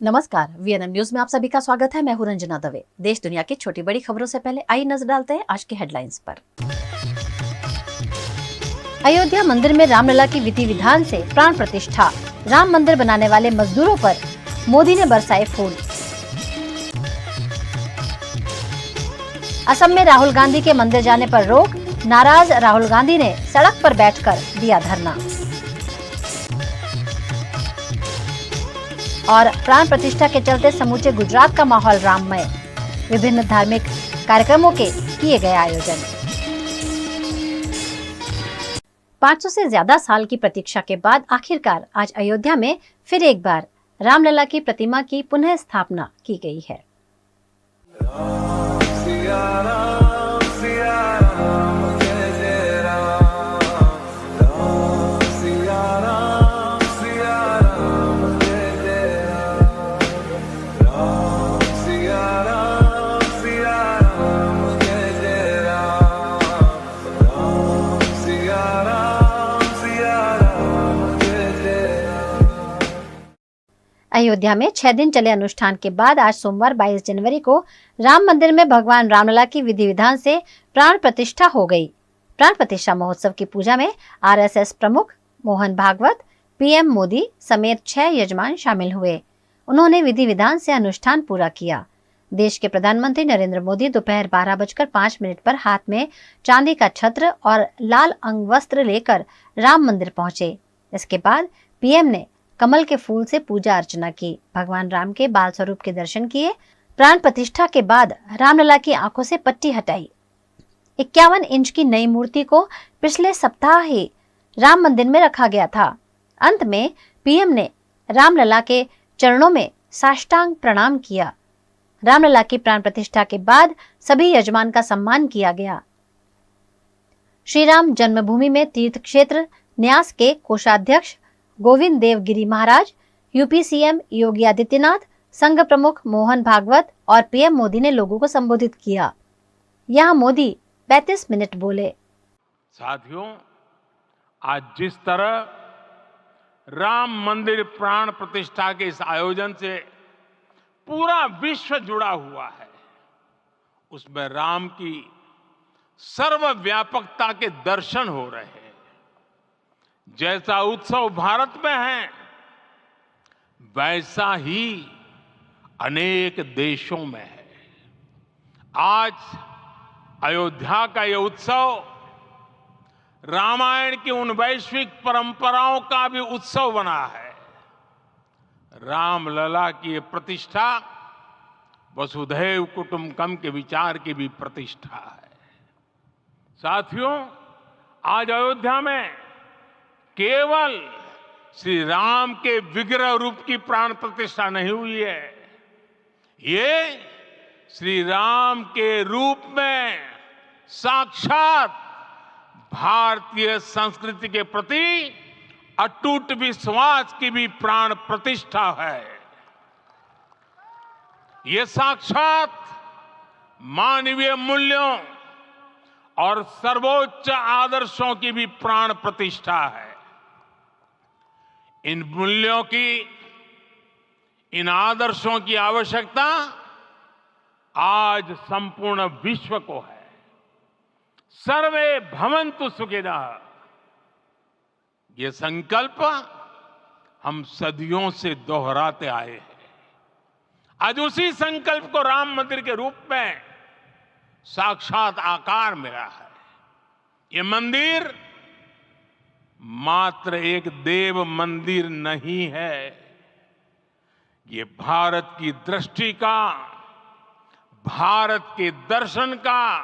नमस्कार, VNM news में आप सभी का स्वागत है। मैं हूं रंजना दवे। देश दुनिया की छोटी बड़ी खबरों से पहले आइए नजर डालते हैं आज के हेडलाइंस पर। अयोध्या मंदिर में रामलला की विधि विधान से प्राण प्रतिष्ठा। राम मंदिर बनाने वाले मजदूरों पर मोदी ने बरसाए फूल। असम में राहुल गांधी के मंदिर जाने पर रोक। नाराज राहुल गांधी ने सड़क पर बैठकर दिया धरना। और प्राण प्रतिष्ठा के चलते समूचे गुजरात का माहौल राममय। विभिन्न धार्मिक कार्यक्रमों के किए गए आयोजन। 500 से ज्यादा साल की प्रतीक्षा के बाद आखिरकार आज अयोध्या में फिर एक बार रामलला की प्रतिमा की पुनः स्थापना की गई है। अयोध्या में 6 दिन चले अनुष्ठान के बाद आज सोमवार 22 जनवरी को राम मंदिर में भगवान रामलला की विधि विधान से प्राण प्रतिष्ठा हो गई। प्राण प्रतिष्ठा महोत्सव की पूजा में आरएसएस प्रमुख मोहन भागवत, पीएम मोदी समेत 6 यजमान शामिल हुए। उन्होंने विधि विधान से अनुष्ठान पूरा किया। देश के प्रधानमंत्री नरेंद्र मोदी दोपहर 12:05 पर हाथ में चांदी का छत्र और लाल अंग वस्त्र लेकर राम मंदिर पहुंचे। इसके बाद पीएम ने कमल के फूल से पूजा अर्चना की, भगवान राम के बाल स्वरूप के दर्शन किए। प्राण प्रतिष्ठा के बाद रामलला की आंखों से पट्टी हटाई। 51 इंच की नई मूर्ति को पिछले सप्ताह ही राम मंदिर में रखा गया था। अंत में पीएम ने रामलला के चरणों में साष्टांग प्रणाम किया। रामलला की प्राण प्रतिष्ठा के बाद सभी यजमान का सम्मान किया गया। श्री राम जन्मभूमि में तीर्थ क्षेत्र न्यास के कोषाध्यक्ष गोविंद देव गिरी महाराज, यूपी सीएम योगी आदित्यनाथ, संघ प्रमुख मोहन भागवत और पीएम मोदी ने लोगों को संबोधित किया। यहाँ मोदी 35 मिनट बोले। साथियों, आज जिस तरह राम मंदिर प्राण प्रतिष्ठा के इस आयोजन से पूरा विश्व जुड़ा हुआ है, उसमें राम की सर्वव्यापकता के दर्शन हो रहे हैं। जैसा उत्सव भारत में है, वैसा ही अनेक देशों में है। आज अयोध्या का यह उत्सव रामायण की उन वैश्विक परंपराओं का भी उत्सव बना है। रामलला की ये प्रतिष्ठा वसुधैव कुटुंबकम के विचार की भी प्रतिष्ठा है। साथियों, आज अयोध्या में केवल श्री राम के विग्रह रूप की प्राण प्रतिष्ठा नहीं हुई है, ये श्री राम के रूप में साक्षात भारतीय संस्कृति के प्रति अटूट विश्वास की भी प्राण प्रतिष्ठा है। ये साक्षात मानवीय मूल्यों और सर्वोच्च आदर्शों की भी प्राण प्रतिष्ठा है। इन मूल्यों की, इन आदर्शों की आवश्यकता आज संपूर्ण विश्व को है। सर्वे भवन्तु सुखिनः, ये संकल्प हम सदियों से दोहराते आए हैं। आज उसी संकल्प को राम मंदिर के रूप में साक्षात आकार मिला है। ये मंदिर मात्र एक देव मंदिर नहीं है, ये भारत की दृष्टि का, भारत के दर्शन का,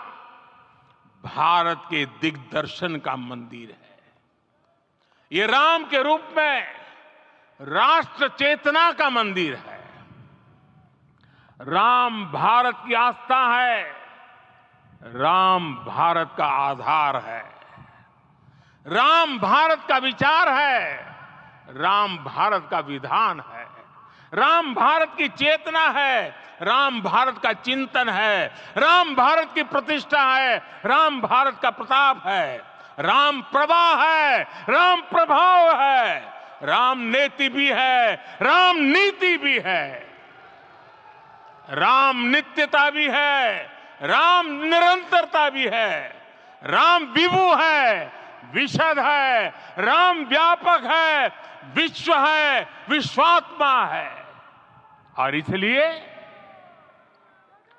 भारत के दिग्दर्शन का मंदिर है। ये राम के रूप में राष्ट्र चेतना का मंदिर है। राम भारत की आस्था है, राम भारत का आधार है, राम भारत का विचार है, राम भारत का विधान है, राम भारत की चेतना है, राम भारत का चिंतन है, राम भारत की प्रतिष्ठा है, राम भारत का प्रताप है, राम प्रवाह है, राम प्रभाव है, राम नेति भी है, राम नीति भी है। राम नित्यता भी है, राम निरंतरता भी है, राम विभु है, विशद है, राम व्यापक है, विश्व है, विश्वात्मा है। और इसलिए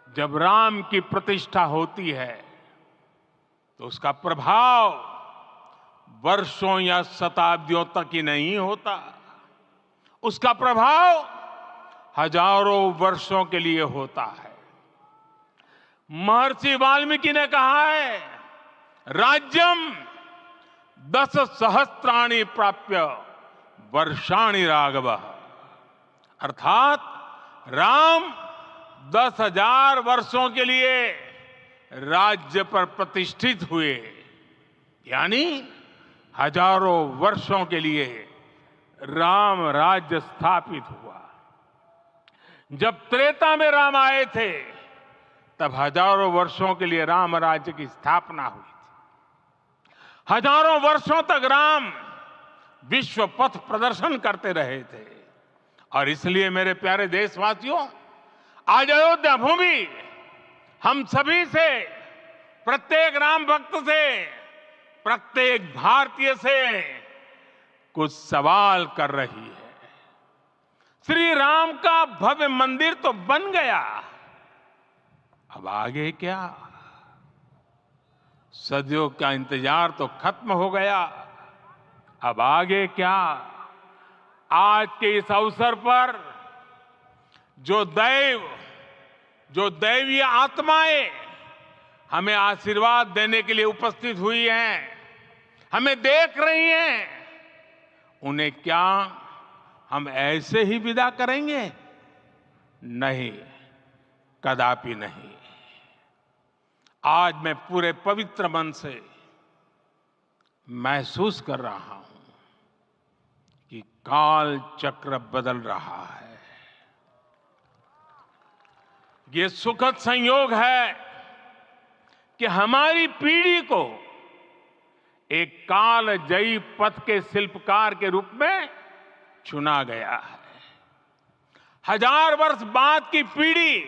जब राम की प्रतिष्ठा होती है तो उसका प्रभाव वर्षों या शताब्दियों तक ही नहीं होता, उसका प्रभाव हजारों वर्षों के लिए होता है। महर्षि वाल्मीकि ने कहा है, राज्यम 10 सहस्त्राणि प्राप्य वर्षाणि राघव, अर्थात राम 10,000 वर्षों के लिए राज्य पर प्रतिष्ठित हुए, यानी हजारों वर्षों के लिए राम राज्य स्थापित हुआ। जब त्रेता में राम आए थे तब हजारों वर्षों के लिए राम राज्य की स्थापना हुई थी। हजारों वर्षों तक राम विश्व पथ प्रदर्शन करते रहे थे। और इसलिए मेरे प्यारे देशवासियों, आज अयोध्या भूमि हम सभी से, प्रत्येक राम भक्त से, प्रत्येक भारतीय से कुछ सवाल कर रही है। श्री राम का भव्य मंदिर तो बन गया, अब आगे क्या? सदियों का इंतजार तो खत्म हो गया, अब आगे क्या? आज के इस अवसर पर जो दैवीय आत्माएं हमें आशीर्वाद देने के लिए उपस्थित हुई हैं, हमें देख रही हैं, उन्हें क्या हम ऐसे ही विदा करेंगे? नहीं, कदापि नहीं। आज मैं पूरे पवित्र मन से महसूस कर रहा हूं कि काल चक्र बदल रहा है। ये सुखद संयोग है कि हमारी पीढ़ी को एक कालजयी पथ के शिल्पकार के रूप में चुना गया है। 1000 वर्ष बाद की पीढ़ी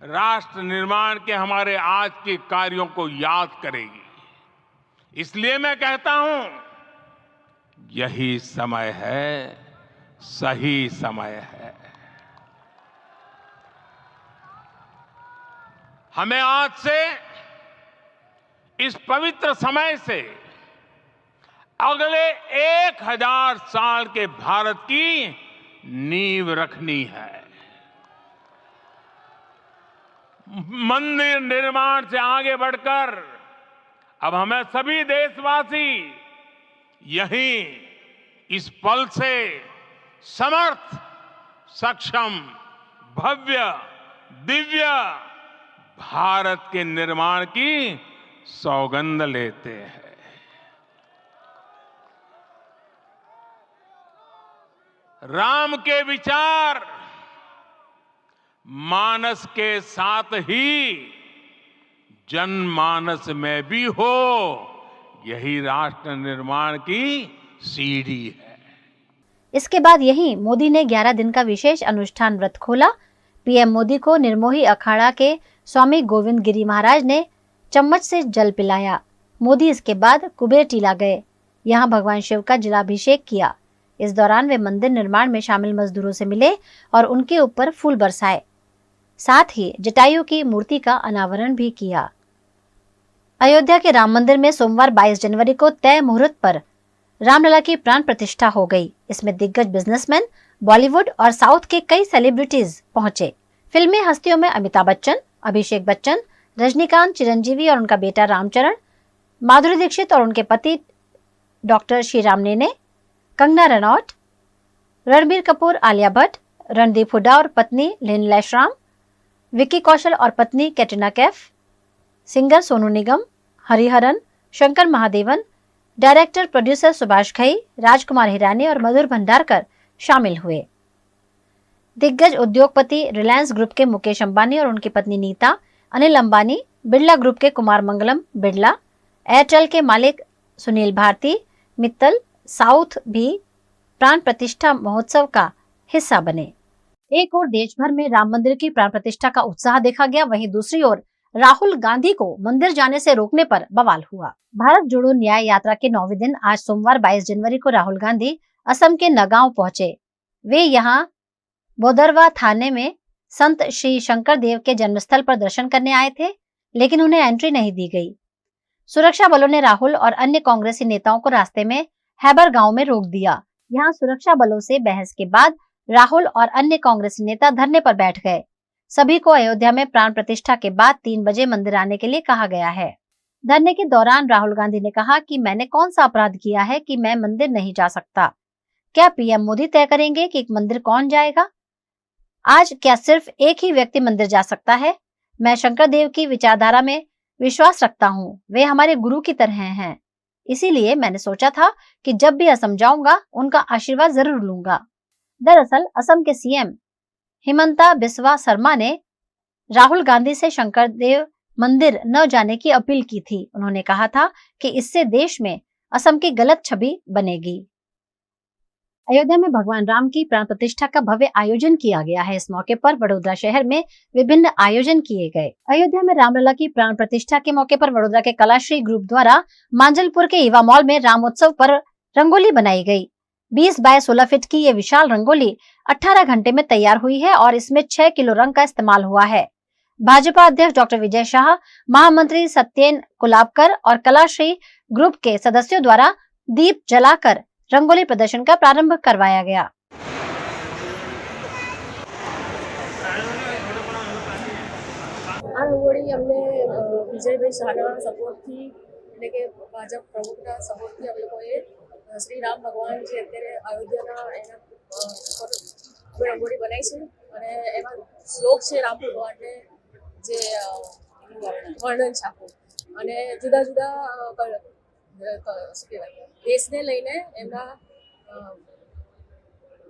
राष्ट्र निर्माण के हमारे आज के कार्यों को याद करेगी। इसलिए मैं कहता हूं, यही समय है, सही समय है। हमें आज से, इस पवित्र समय से अगले 1000 साल के भारत की नींव रखनी है। मंदिर निर्माण से आगे बढ़कर अब हमें सभी देशवासी यहीं इस पल से समर्थ, सक्षम, भव्य, दिव्य भारत के निर्माण की सौगंध लेते हैं। राम के विचार मानस के साथ ही जनमानस में भी हो, यही राष्ट्र निर्माण की सीढ़ी है। इसके बाद यहीं मोदी ने 11 दिन का विशेष अनुष्ठान व्रत खोला। पीएम मोदी को निर्मोही अखाड़ा के स्वामी गोविंद गिरी महाराज ने चम्मच से जल पिलाया। मोदी इसके बाद कुबेर टीला गए, यहाँ भगवान शिव का जलाभिषेक किया। इस दौरान वे मंदिर निर्माण में शामिल मजदूरों से मिले और उनके ऊपर फूल बरसाए। साथ ही जटायु की मूर्ति का अनावरण भी किया। अयोध्या के राम मंदिर में सोमवार 22 जनवरी को तय मुहूर्त पर रामलला की प्राण प्रतिष्ठा हो गई। इसमें दिग्गज बिजनेसमैन, बॉलीवुड और साउथ के कई सेलिब्रिटीज पहुंचे। फिल्मी हस्तियों में अमिताभ बच्चन, अभिषेक बच्चन, रजनीकांत, चिरंजीवी और उनका बेटा रामचरण, माधुरी दीक्षित और उनके पति डॉक्टर श्रीराम नेने, कंगना रनौत, रणबीर कपूर, आलिया भट्ट, रणदीप हुड्डा और पत्नी लिन लैशराम, विक्की कौशल और पत्नी Katrina Kaif, singer Sonu Nigam, Hariharan, Shankar Mahadevan, director producer Subhash Ghai, Rajkumar Hirani और मधुर भंडारकर शामिल हुए। दिग्गज उद्योगपति रिलायंस ग्रुप के मुकेश अंबानी और उनकी पत्नी नीता, अनिल अंबानी, बिरला ग्रुप के कुमार मंगलम बिरला, एयरटेल के मालिक सुनील भारती मित्तल साउथ भी प्राण प्रतिष्ठा महोत्सव का हिस्सा बने। एक ओर देश भर में राम मंदिर की प्राण प्रतिष्ठा का उत्साह देखा गया, वहीं दूसरी ओर राहुल गांधी को मंदिर जाने से रोकने पर बवाल हुआ। भारत जोड़ो न्याय यात्रा के 9वें दिन आज सोमवार 22 जनवरी को राहुल गांधी असम के नगांव पहुंचे। वे यहां बोदरवा थाने में संत श्री शंकर देव के जन्मस्थल पर दर्शन करने आए थे, लेकिन उन्हें एंट्री नहीं दी गई। सुरक्षा बलों ने राहुल और अन्य कांग्रेसी नेताओं को रास्ते में हैबर गांव में रोक दिया। यहां सुरक्षा बलों से बहस के बाद राहुल और अन्य कांग्रेसी नेता धरने पर बैठ गए। सभी को अयोध्या में प्राण प्रतिष्ठा के बाद 3 बजे मंदिर आने के लिए कहा गया है। धरने के दौरान राहुल गांधी ने कहा कि मैंने कौन सा अपराध किया है कि मैं मंदिर नहीं जा सकता? क्या पीएम मोदी तय करेंगे कि मंदिर कौन जाएगा? आज क्या सिर्फ एक ही व्यक्ति मंदिर जा सकता है? मैं शंकर देव की विचारधारा में विश्वास रखता हूँ, वे हमारे गुरु की तरह हैं। इसीलिए मैंने सोचा था कि जब भी असम जाऊंगा उनका आशीर्वाद जरूर लूंगा। दरअसल असम के सीएम हिमंता बिस्वा शर्मा ने राहुल गांधी से शंकर देव मंदिर न जाने की अपील की थी। उन्होंने कहा था कि इससे देश में असम की गलत छवि बनेगी। अयोध्या में भगवान राम की प्राण प्रतिष्ठा का भव्य आयोजन किया गया है। इस मौके पर वडोदरा शहर में विभिन्न आयोजन किए गए। अयोध्या में रामलला की प्राण प्रतिष्ठा के मौके पर वडोदरा के कलाश्री ग्रुप द्वारा मांजलपुर के युवा मॉल में रामोत्सव पर रंगोली बनाई गई। 20 बाय 16 फीट की ये विशाल रंगोली 18 घंटे में तैयार हुई है और इसमें 6 किलो रंग का इस्तेमाल हुआ है। भाजपा अध्यक्ष डॉक्टर विजय शाह, महामंत्री सत्येन कुलाबकर और कलाश्री ग्रुप के सदस्यों द्वारा दीप जलाकर रंगोली प्रदर्शन का प्रारंभ करवाया गया। આ રંગોળી અમને વિજયભાઈ શાહના સપોર્ટથી એટલે કે ભાજપ પ્રમુખના સપોર્ટથી અમે લોકોએ શ્રી રામ ભગવાન જે અત્યારે અયોધ્યાના એના ઉપર અમે રંગોળી બનાવી છે અને એમાં શ્લોક છે રામ ભગવાનને જે વર્ણન છે આખું અને જુદા જુદા શું કહેવાય દેશને લઈને એમના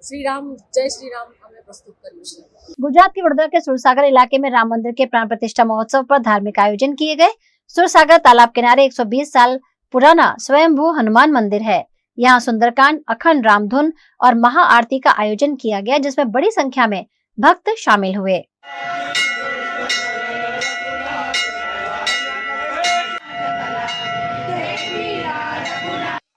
श्री राम जय श्री राम हमें प्रस्तुत કર્યું છે। गुजरात के वडोदरा के सुरसागर इलाके में राम मंदिर के प्राण प्रतिष्ठा महोत्सव पर धार्मिक आयोजन किए गए। सुरसागर तालाब किनारे 120 साल पुराना स्वयंभू हनुमान मंदिर है। यहाँ सुंदरकांड, अखंड रामधुन और महाआरती का आयोजन किया गया, जिसमें बड़ी संख्या में भक्त शामिल हुए।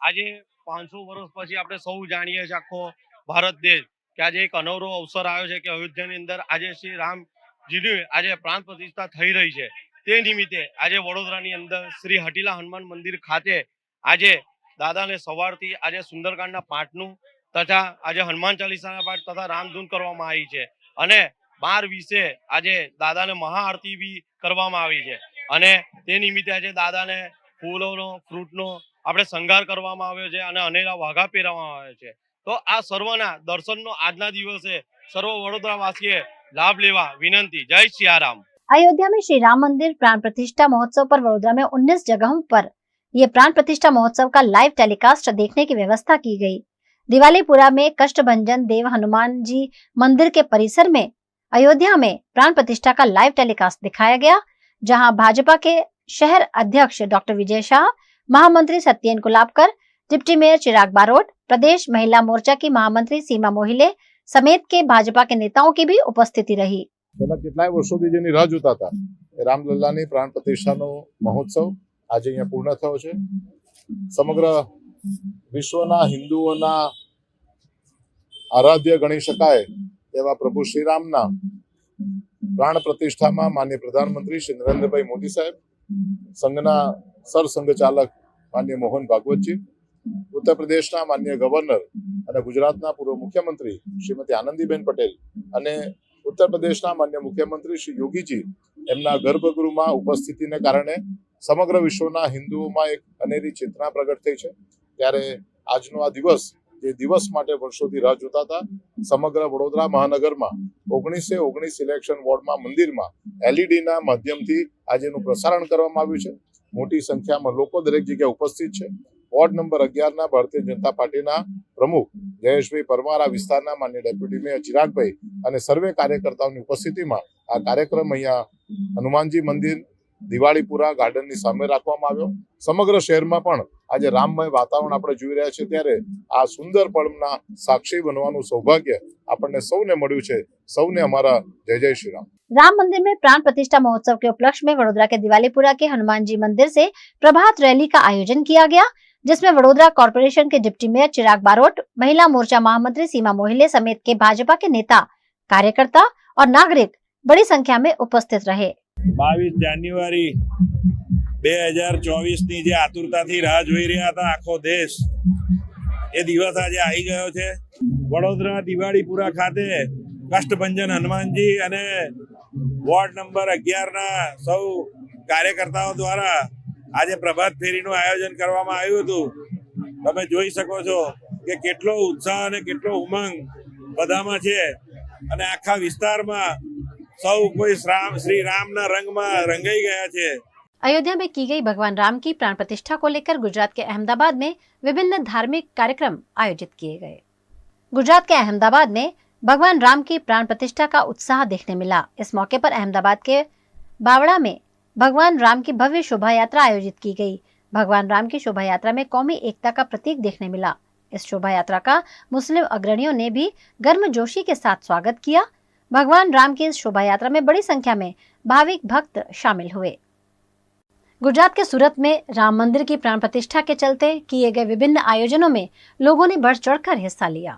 आज 500 વર્ષ પછી આપણે સૌ જાણીએ છીએ આખો ભારત દેશ કે આજે એક અનવરો અવસર આવ્યો છે કે અયોધ્યાની અંદર આજે શ્રી રામજીની આજે પ્રાણ પ્રતિષ્ઠા થઈ રહી છે। તે નિમિત્તે આજે વડોદરાની અંદર શ્રી હટીલા હનુમાન મંદિર ખાતે આજે દાદાને સવારથી આજે સુંદરકાંડના પાઠનું તથા આજે હનુમાન ચાલીસાના પાઠ તથા રામધૂન કરવામાં આવી છે અને 12:20 આજે દાદાને મહાઆરતી બી કરવામાં આવી છે અને તે નિમિત્તે આજે દાદાને ફૂલોનો ફ્રૂટનો આપણે શણગાર કરવામાં આવ્યો છે અને અનેરા વાઘા પહેરવામાં આવ્યા છે। તો આ સર્વના દર્શનનો આજના દિવસે સર્વ વડોદરાવાસીએ લાભ લેવા વિનંતી। જય સિયારામ। अयोध्या में श्री राम मंदिर प्राण प्रतिष्ठा महोत्सव पर वडोदरा में 19 जगहों पर ये प्राण प्रतिष्ठा महोत्सव का लाइव टेलीकास्ट देखने की व्यवस्था की गई। दिवालीपुरा में कष्टभंजन देव हनुमान जी मंदिर के परिसर में अयोध्या में प्राण प्रतिष्ठा का लाइव टेलीकास्ट दिखाया गया, जहां भाजपा के शहर अध्यक्ष डॉक्टर विजय शाह, महामंत्री सत्येन कुलाबकर, डिप्टी मेयर चिराग बारोट, प्रदेश महिला मोर्चा की महामंत्री सीमा मोहिले समेत के भाजपा के नेताओं की भी उपस्थिति रही। છેલ્લા કેટલાય વર્ષોથી જેની રાહ જોતા હતા એ રામલલ્લાની પ્રાણ પ્રતિષ્ઠાનો મહોત્સવ આજે અહીંયા પૂર્ણ થયો છે। સમગ્ર વિશ્વના હિન્દુઓના આરાધ્ય ગણી શકાય એવા પ્રભુ શ્રીરામના પ્રાણ પ્રતિષ્ઠામાં માનનીય પ્રધાનમંત્રી શ્રી નરેન્દ્રભાઈ મોદી સાહેબ, સંઘના સરસંઘચાલક માનનીય મોહન ભાગવતજી, ઉત્તર પ્રદેશના માનનીય ગવર્નર અને ગુજરાતના પૂર્વ મુખ્યમંત્રી શ્રીમતી આનંદીબેન પટેલ અને उत्तर प्रदेशना मान्य मुख्यमंत्री श्री योगीजी एमना गर्भगृहमां उपस्थितिने कारणे समग्र विश्वना हिंदुओमां एक अनेरी चेतना प्रगट थई छे। त्यारे आजनो आ दिवस जे दिवस माटे वर्षोथी राह जोता हता, समग्र वडोदरा महानगरमां 1919 इलेक्शन वोर्डमां मंदिरमां एलईडी ना माध्यमथी आजेनुं प्रसारण करवामां आव्युं छे। मोटी संख्यामां लोको दरेक जग्याए उपस्थित छे। वोर्ड नंबर 11 ना भारतीय जनता पार्टीना प्रमुख जयेशभाई परमार, आ विस्तारना माननीय डेप्यूटी मेयर चिरागभाई અને સર્વે કાર્યકર્તાઓની ઉપસ્થિતિમાં આ કાર્યક્રમ અહીંયા હનુમાનજી મંદિર દિવાળીપુરા ગાર્ડનની સામે રાખવામાં આવ્યો. સમગ્ર શહેરમાં પણ આજે રામમય વાતાવરણ આપણે જોઈ રહ્યા છીએ ત્યારે આ સુંદર પળના સાક્ષી બનવાનું સૌભાગ્ય આપણને સૌને મળ્યું છે. સૌને અમારા જય જય શ્રી રામ. राम मंदिर में प्राण प्रतिष्ठा महोत्सव के उपलक्ष्य में वडोदरा के दिवालीपुरा के हनुमान जी मंदिर से प्रभात रैली का आयोजन किया गया, जिसमें वडोदरा कॉर्पोरेशन के डिप्टी मेयर चिराग बारोट, महिला मोर्चा महामंत्री सीमा मोहिले समेत के भाजपा के नेता, कार्यकर्ता और नागरिक बड़ी संख्या में उपस्थित रहे. 22 જાન્યુઆરી 2024 ની જે આતુરતાથી રાહ જોઈ રહ્યા હતા આખો દેશ, એ દિવસ આજે આવી ગયો છે. વડોદરા દિવાળીપુરા ખાતે કષ્ટભંજન હનુમાનજી અને વોર્ડ નંબર 11 ના સૌ કાર્યકર્તાઓ દ્વારા આજે પ્રભાત ફેરીનું આયોજન કરવામાં આવ્યું હતું. તમે જોઈ શકો છો કે કેટલો ઉત્સાહ અને કેટલો ઉમંગ બધામાં છે અને આખા વિસ્તારમાં સૌ કોઈ શ્રી રામના રંગમાં રંગાઈ ગયા છે. अयोध्या में की गई भगवान राम की प्राण प्रतिष्ठा को लेकर गुजरात के अहमदाबाद में विभिन्न धार्मिक कार्यक्रम आयोजित किए गए. गुजरात के अहमदाबाद में भगवान राम की प्राण प्रतिष्ठा का उत्साह देखने मिला. इस मौके पर अहमदाबाद के बावड़ा में भगवान राम की भव्य शोभा यात्रा आयोजित की गई. भगवान राम की शोभा यात्रा में कौमी एकता का प्रतीक देखने मिला. इस शोभा यात्रा का मुस्लिम अग्रणियों ने भी गर्मजोशी के साथ स्वागत किया. भगवान राम की इस शोभा यात्रा में बड़ी संख्या में भाविक भक्त शामिल हुए. गुजरात के सूरत में राम मंदिर की प्राण प्रतिष्ठा के चलते किए गए विभिन्न आयोजनों में लोगों ने बढ़ चढ़कर हिस्सा लिया.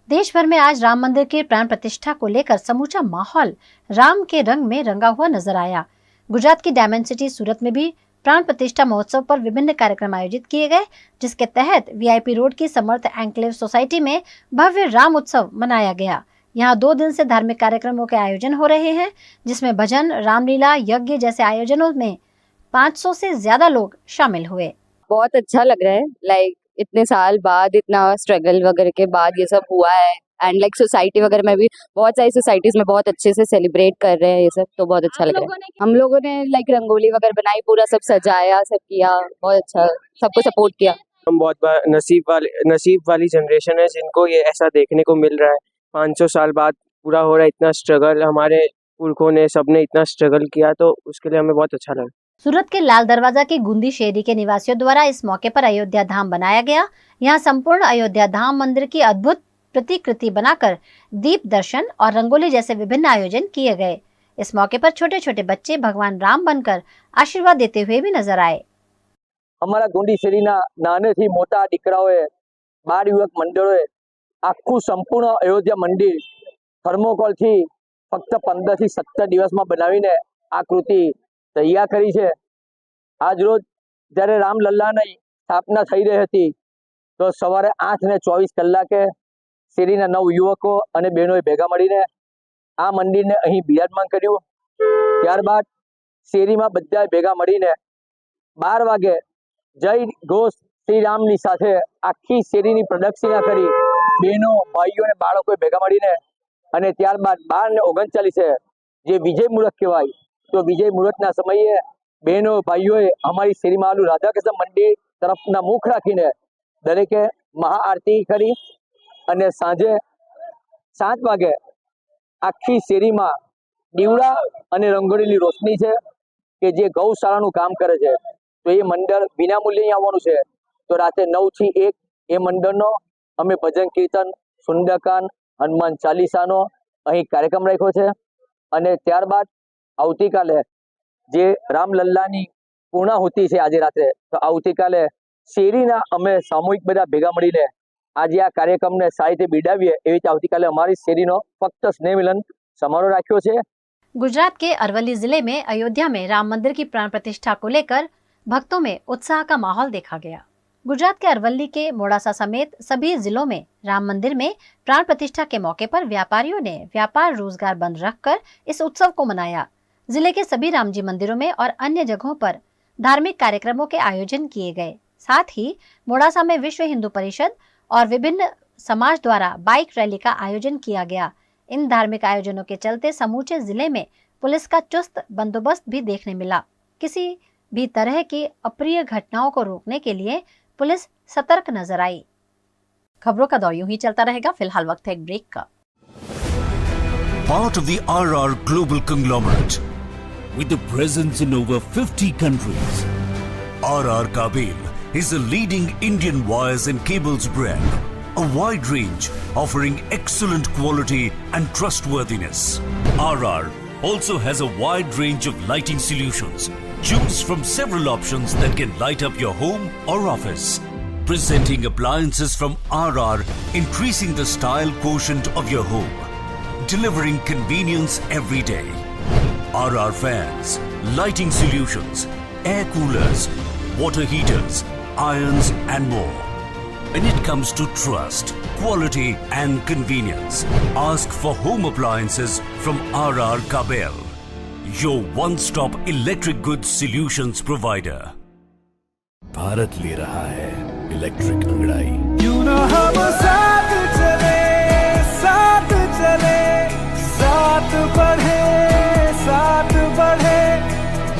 देश भर में आज राम मंदिर की प्राण प्रतिष्ठा को लेकर समूचा माहौल राम के रंग में रंगा हुआ नजर आया. गुजरात की डायमंड सिटी सूरत में भी प्राण प्रतिष्ठा महोत्सव पर विभिन्न कार्यक्रम आयोजित किए गए, जिसके तहत वीआईपी रोड की समर्थ एंक्लेव सोसाइटी में भव्य राम उत्सव मनाया गया. यहाँ 2 दिन से धार्मिक कार्यक्रमों के आयोजन हो रहे हैं, जिसमें भजन, रामलीला, यज्ञ जैसे आयोजनों में 500 से ज्यादा लोग शामिल हुए. बहुत अच्छा लग रहा है. लाइक इतने साल बाद, इतना स्ट्रगल वगैरह के बाद ये सब हुआ है. एंड लाइक सोसाइटी वगैरह में भी बहुत सारी सोसाइटीज में बहुत अच्छे से सेलिब्रेट कर रहे हैं ये सब, तो बहुत अच्छा लग रहा है. हम लोगों ने लाइक रंगोली वगैरह बनाई, पूरा सब सजाया, सब किया, बहुत अच्छा, सबको सपोर्ट किया. हम बहुत बार नसीब वाली जनरेशन है जिनको ये ऐसा देखने को मिल रहा है. 500 साल बाद पूरा हो रहा है. इतना स्ट्रगल हमारे पुरखों ने, सबने इतना स्ट्रगल किया, तो उसके लिए हमें बहुत अच्छा लगा. सूरत के लाल दरवाजा की गुंदी शेरी के निवासियों द्वारा इस मौके पर अयोध्या धाम बनाया गया. यहाँ संपूर्ण अयोध्या धाम मंदिर की अद्भुत प्रतिकृति बनाकर दीप दर्शन और रंगोली जैसे विभिन्न आयोजन किए गए. इस मौके पर छोटे छोटे बच्चे भगवान राम बनकर आशीर्वाद देते हुए भी नजर आए. અમારા ગુંડી શેરીના નાનેથી મોટા દીકરાઓએ, બાળ યુવક મંડળોએ આખું સંપૂર્ણ અયોધ્યા મંદિર થર્મોકોલથી ફક્ત 15 થી 17 દિવસમાં બનાવીને આ કૃતિ તૈયાર કરી છે. આજ રોજ જ્યારે રામલલ્લાની સ્થાપના થઈ રહી હતી તો સવારે 8:24 કલાકે શેરીના 9 યુવકો અને બહેનોએ ભેગા મળીને આ મંદિરને અહીં બિરાજમાન કર્યું. ત્યારબાદ શેરીમાં બધા ભેગા મળીને 12 વાગે જય ઘોષ શ્રી રામની સાથે આખી શેરીની પ્રદક્ષિણા કરી બહેનો, ભાઈઓ અને બાળકોએ ભેગા મળીને અને ત્યારબાદ 12:39 જે વિજય મુહૂર્ત કહેવાય, તો વિજય મુહૂર્તના સમયે બહેનો ભાઈઓએ અમારી શેરીમાં આવેલું રાધાકૃષ્ણ મંદિર તરફના મુખ રાખીને દરેકે મહાઆરતી કરી અને સાંજે 7 વાગે આખી શેરીમાં દીવડા અને રંગોળીની રોશની છે કે જે ગૌશાળાનું કામ કરે છે, તો એ મંડળ વિનામૂલ્યે અહીં આવવાનું છે. તો રાતે 9 થી 1 એ મંડળનો અમે ભજન કીર્તન, સુંદરકાંડ, હનુમાન ચાલીસાનો અહીં કાર્યક્રમ રાખ્યો છે. અને ત્યારબાદ આવતીકાલે જે રામલલ્લાની પૂર્ણાહુતિ છે આજે રાત્રે, તો આવતીકાલે શેરીના અમે સામૂહિક બધા ભેગા મળીને આજે આ કાર્યક્રમને સારી રીતે બિરદાવીએ એવી રીતે આવતીકાલે અમારી શેરીનો ફક્ત સ્નેહ મિલન समारोह रखो छे. गुजरात के अरवली जिले में अयोध्या में राम मंदिर की प्राण प्रतिष्ठा को लेकर भक्तों में उत्साह का माहौल देखा गया. गुजरात के अरवली के मोड़ासा समेत सभी जिलों में राम मंदिर में प्राण प्रतिष्ठा के मौके पर व्यापारियों ने व्यापार रोजगार बंद रखकर इस उत्सव को मनाया. जिले के सभी रामजी मंदिरों में और अन्य जगहों पर धार्मिक कार्यक्रमों के आयोजन किए गए. साथ ही मोड़ासा में विश्व हिंदू परिषद और विभिन्न समाज द्वारा बाइक रैली का आयोजन किया गया. इन धार्मिक आयोजनों के चलते समूचे जिले में पुलिस का चुस्त बंदोबस्त भी देखने मिला. किसी भी तरह की अप्रिय घटनाओं को रोकने के लिए पुलिस सतर्क नजर आई. खबरों का दौर यूं ही चलता रहेगा. फिलहाल वक्त है एक ब्रेक का. Part of the RR Global Conglomerate, with a presence in over 50 countries. RR Kabel is a leading Indian wires and cables brand, a wide range offering excellent quality and trustworthiness. RR also has a wide range of lighting solutions. Choose from several options that can light up your home or office. Presenting appliances from RR, increasing the style quotient of your home. Delivering convenience every day. RR fans, lighting solutions, air coolers, water heaters, irons and more. When it comes to trust, quality and convenience, ask for home appliances from RR Kabel, your one-stop electric goods solutions provider. Bharat ले रहा है electric अंगड़ाई। क्यों ना हम साथ चले, साथ चले, साथ बढ़े, साथ बढ़े,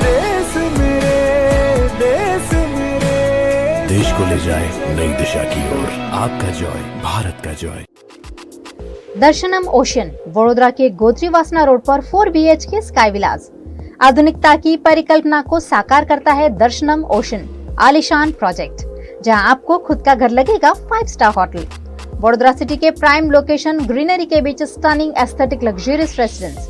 देश मेरे, देश मेरे। देश को ले जाए नई दिशा की ओर। आपका जॉय, भारत का जॉय। दर्शनम ओशन, वडोदरा के गोत्रीवासना रोड पर 4 BHK स्काई विलास। आधुनिकता की परिकल्पना को साकार करता है दर्शनम ओशन आलीशान प्रोजेक्ट, जहां आपको खुद का घर लगेगा 5 स्टार होटल। वडोदरा सिटी के प्राइम लोकेशन, ग्रीनरी के बीच स्टनिंग एस्थेटिक लग्जरियस रेसिडेंस।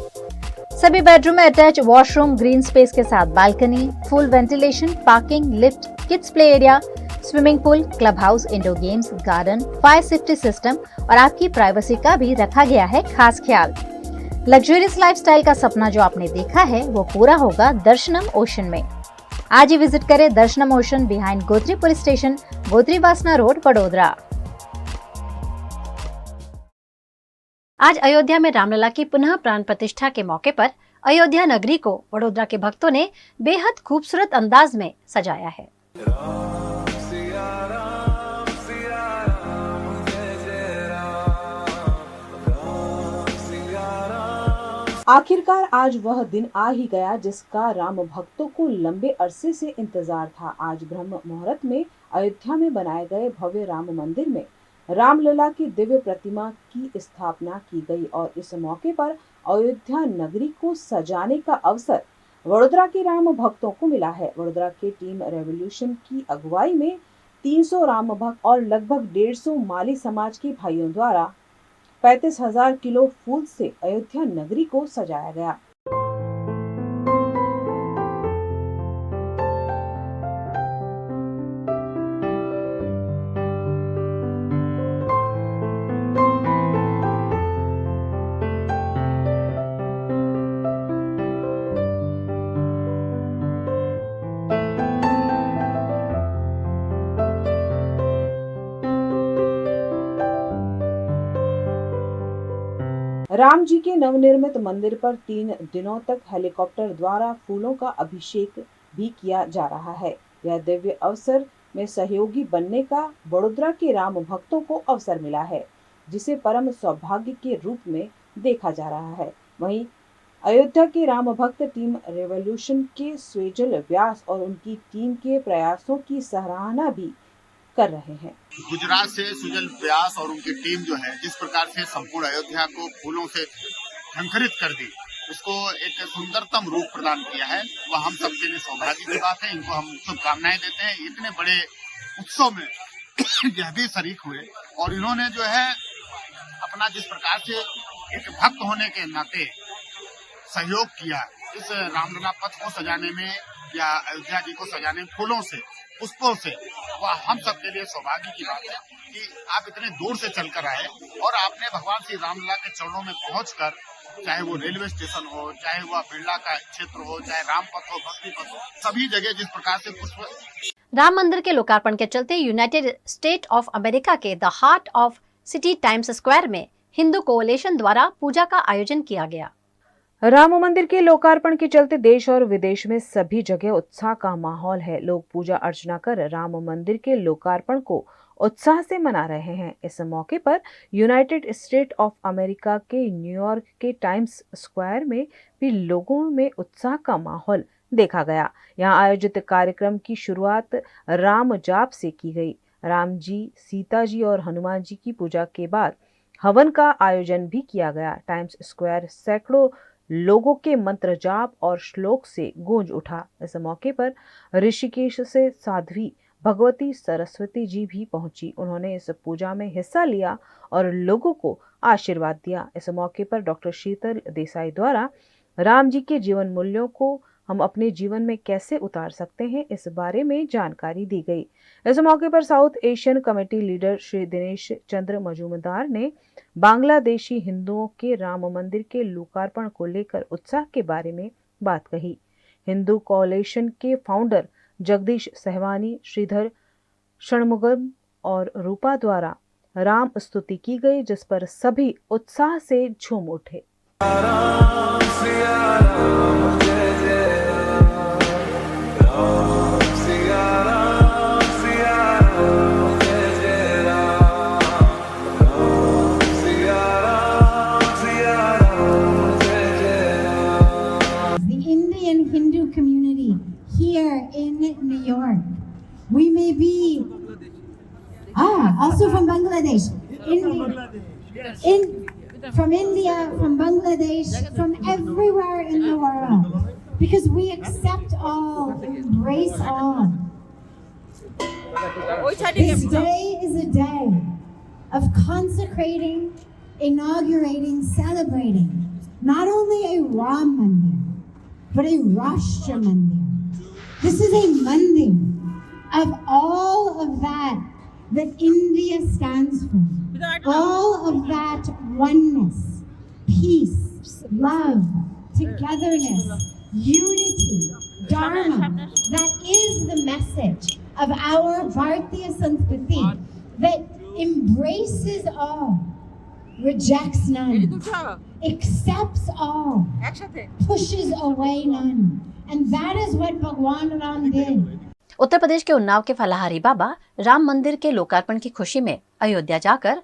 सभी बेडरूम में अटैच वॉशरूम, ग्रीन स्पेस के साथ balcony, full ventilation, parking, lift, kids play area, swimming pool, club house, indoor games, garden, fire safety system और आपकी privacy का भी रखा गया है खास ख्याल। लग्जरियस लाइफस्टाइल का सपना जो आपने देखा है वो पूरा होगा दर्शनम ओशन में। आज ही विजिट करें दर्शनम ocean behind Gotri police station, गोत्रीवासना road, Vadodara. आज अयोध्या में रामलला की पुनः प्राण प्रतिष्ठा के मौके पर अयोध्या नगरी को वडोदरा के भक्तों ने बेहद खूबसूरत अंदाज में सजाया है। आखिरकार आज वह दिन आ ही गया जिसका राम भक्तों को लंबे अरसे से इंतजार था। आज ब्रह्म मुहूर्त में अयोध्या में बनाए गए भव्य राम मंदिर में रामलला की दिव्य प्रतिमा की स्थापना की गई और इस मौके पर अयोध्या नगरी को सजाने का अवसर वडोदरा के राम भक्तों को मिला है। वडोदरा के टीम रेवोल्यूशन की अगुवाई में 300 राम भक्त और लगभग 150 माली समाज के भाइयों द्वारा 35,000 किलो फूल से अयोध्या नगरी को सजाया गया। राम जी के नवनिर्मित मंदिर पर 3 दिनों तक हेलीकॉप्टर द्वारा फूलों का अभिषेक भी किया जा रहा है। यह दिव्य अवसर में सहयोगी बनने का वडोदरा के राम भक्तों को अवसर मिला है, जिसे परम सौभाग्य के रूप में देखा जा रहा है। वहीं अयोध्या के राम भक्त टीम रेवोल्यूशन के स्वेजल व्यास और उनकी टीम के प्रयासों की सराहना भी कर रहे हैं। गुजरात से सुजल व्यास और उनकी टीम जो है जिस प्रकार से संपूर्ण अयोध्या को फूलों से झंखरित कर दी, उसको एक सुंदरतम रूप प्रदान किया है, वह हम सबके लिए सौभाग्य की बात है। इनको हम शुभकामनाएं देते हैं। इतने बड़े उत्सव में यह भी शरीक हुए और इन्होंने जो है अपना जिस प्रकार से एक भक्त होने के नाते सहयोग किया इस रामलला पथ को सजाने में या अयोध्या जी को सजाने में फूलों से, पुष्पों से, वह हम सबके लिए सौभाग्य की बात है कि आप इतने दूर से चलकर आए और आपने भगवान श्री रामलला के चरणों में पहुंचकर, चाहे वो रेलवे स्टेशन हो, चाहे वह बिरला का क्षेत्र हो, चाहे रामपथ हो, भक्ति पथ हो, सभी जगह जिस प्रकार से पुष्प। राम मंदिर के लोकार्पण के चलते यूनाइटेड स्टेट ऑफ अमेरिका के the heart of city times square में हिंदू कोअलिशन द्वारा पूजा का आयोजन किया गया। राम मंदिर के लोकार्पण के चलते देश और विदेश में सभी जगह उत्साह का माहौल है। लोग पूजा अर्चना कर राम मंदिर के लोकार्पण को उत्साह से मना रहे हैं। इस मौके पर यूनाइटेड स्टेट ऑफ अमेरिका के न्यूयॉर्क के टाइम्स स्क्वायर में भी लोगों में उत्साह का माहौल देखा गया। यहाँ आयोजित कार्यक्रम की शुरुआत राम जाप से की गई। राम जी, सीता जी और हनुमान जी की पूजा के बाद हवन का आयोजन भी किया गया। टाइम्स स्क्वायर सैकड़ों लोगों के मंत्र जाप और श्लोक से गूंज उठा। इस मौके पर ऋषिकेश से साध्वी भगवती सरस्वती जी भी पहुंची। उन्होंने इस पूजा में हिस्सा लिया और लोगों को आशीर्वाद दिया। इस मौके पर डॉक्टर शीतल देसाई द्वारा राम जी के जीवन मूल्यों को हम अपने जीवन में कैसे उतार सकते हैं, इस बारे में जानकारी दी गई। इस मौके पर South Asian committee leader Shri Dinesh Chandra Majumdar ने बांग्लादेशी हिंदुओं के राम मंदिर के लोकार्पण को लेकर उत्साह के बारे में बात कही। हिंदू कोalition के फाउंडर जगदीश सहवानी, श्रीधर षणमुगम और रूपा द्वारा राम स्तुति की गई, जिस पर सभी उत्साह से झूम उठे। Hindu community here in New York. We may be also from Bangladesh. From India, from Bangladesh, from everywhere in the world. Because we accept all, embrace all. This day is a day of consecrating, inaugurating, celebrating not only a Ram Mandir, but a Rashtra Mandir. This is a Mandir of all of that India stands for. All of that oneness, peace, love, togetherness, unity, dharma. That is the message of our Bharatiya Sanskriti that embraces all, rejects none, accepts all, pushes away none. And that is what Bhagwan Ram did. Uttar Pradesh के उन्नाव के फलाहारी बाबा राम मंदिर के लोकार्पण की खुशी में अयोध्या जाकर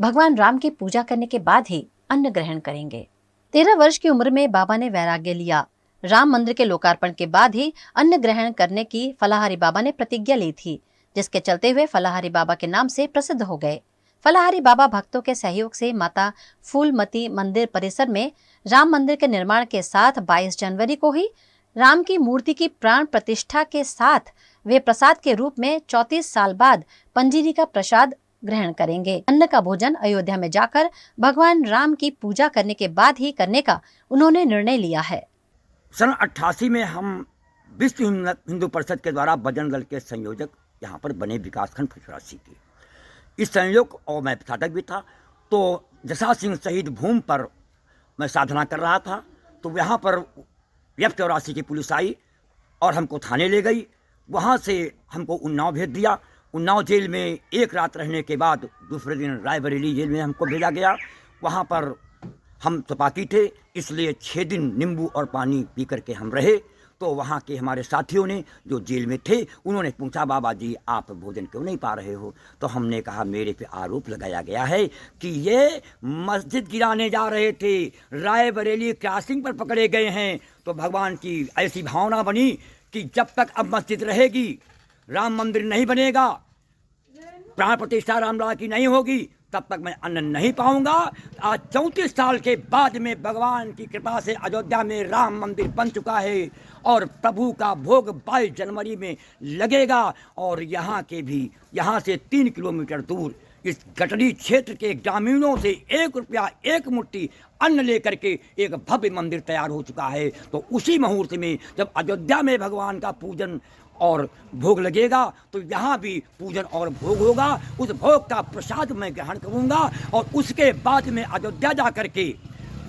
भगवान राम की पूजा करने के बाद ही अन्न ग्रहण करेंगे। 13 वर्ष की उम्र में बाबा ने वैराग्य लिया। राम मंदिर के लोकार्पण के बाद ही अन्न ग्रहण करने की फलाहारी बाबा ने प्रतिज्ञा ली थी, जिसके चलते हुए फलाहारी बाबा के नाम से प्रसिद्ध हो गए। फलाहारी बाबा भक्तों के सहयोग से माता फूलमती मंदिर परिसर में राम मंदिर के निर्माण के साथ 22 जनवरी को ही राम की मूर्ति की प्राण प्रतिष्ठा के साथ वे प्रसाद के रूप में 34 साल बाद पंजीरी का प्रसाद ग्रहण करेंगे। अन्न का भोजन अयोध्या में जाकर भगवान राम की पूजा करने के बाद ही करने का उन्होंने निर्णय लिया है। सन 88 में हम विश्व हिंदू परिषद के द्वारा बजरंग दल के संयोजक यहाँ पर बने विकासखंड फुलपरासी के। इस संयोग और मैं साधक भी था, तो जसा सिंह शहीद भूमि पर मैं साधना कर रहा था, तो यहाँ पर F84 की पुलिस आई और हमको थाने ले गई। वहाँ से हमको उन्नाव भेज दिया। उन्नाव जेल में एक रात रहने के बाद दूसरे दिन रायबरेली जेल में हमको भेजा गया। वहाँ पर हम तपाकी थे, इसलिए 6 दिन नींबू और पानी पी करके हम रहे। तो वहाँ के हमारे साथियों ने जो जेल में थे, उन्होंने पूछा, बाबा जी आप भोजन क्यों नहीं पा रहे हो? तो हमने कहा मेरे पे आरोप लगाया गया है कि ये मस्जिद गिराने जा रहे थे, रायबरेली क्रॉसिंग पर पकड़े गए हैं। तो भगवान की ऐसी भावना बनी कि जब तक अब मस्जिद रहेगी, राम मंदिर नहीं बनेगा, प्राण प्रतिष्ठा रामलला की नहीं होगी, तब तक मैं अन्न नहीं पाऊंगा। आज 34 साल के बाद में भगवान की कृपा से अयोध्या में राम मंदिर बन चुका है और प्रभु का भोग 22 जनवरी में लगेगा। और यहाँ से 3 किलोमीटर दूर इस गटरी क्षेत्र के ग्रामीणों से 1 रुपया 1 मुट्ठी अन्न लेकर के एक भव्य मंदिर तैयार हो चुका है। तो उसी मुहूर्त में जब अयोध्या में भगवान का पूजन और भोग लगेगा, तो यहाँ भी पूजन और भोग होगा। उस भोग का प्रसाद मैं ग्रहण करूँगा और उसके बाद में अयोध्या जा करके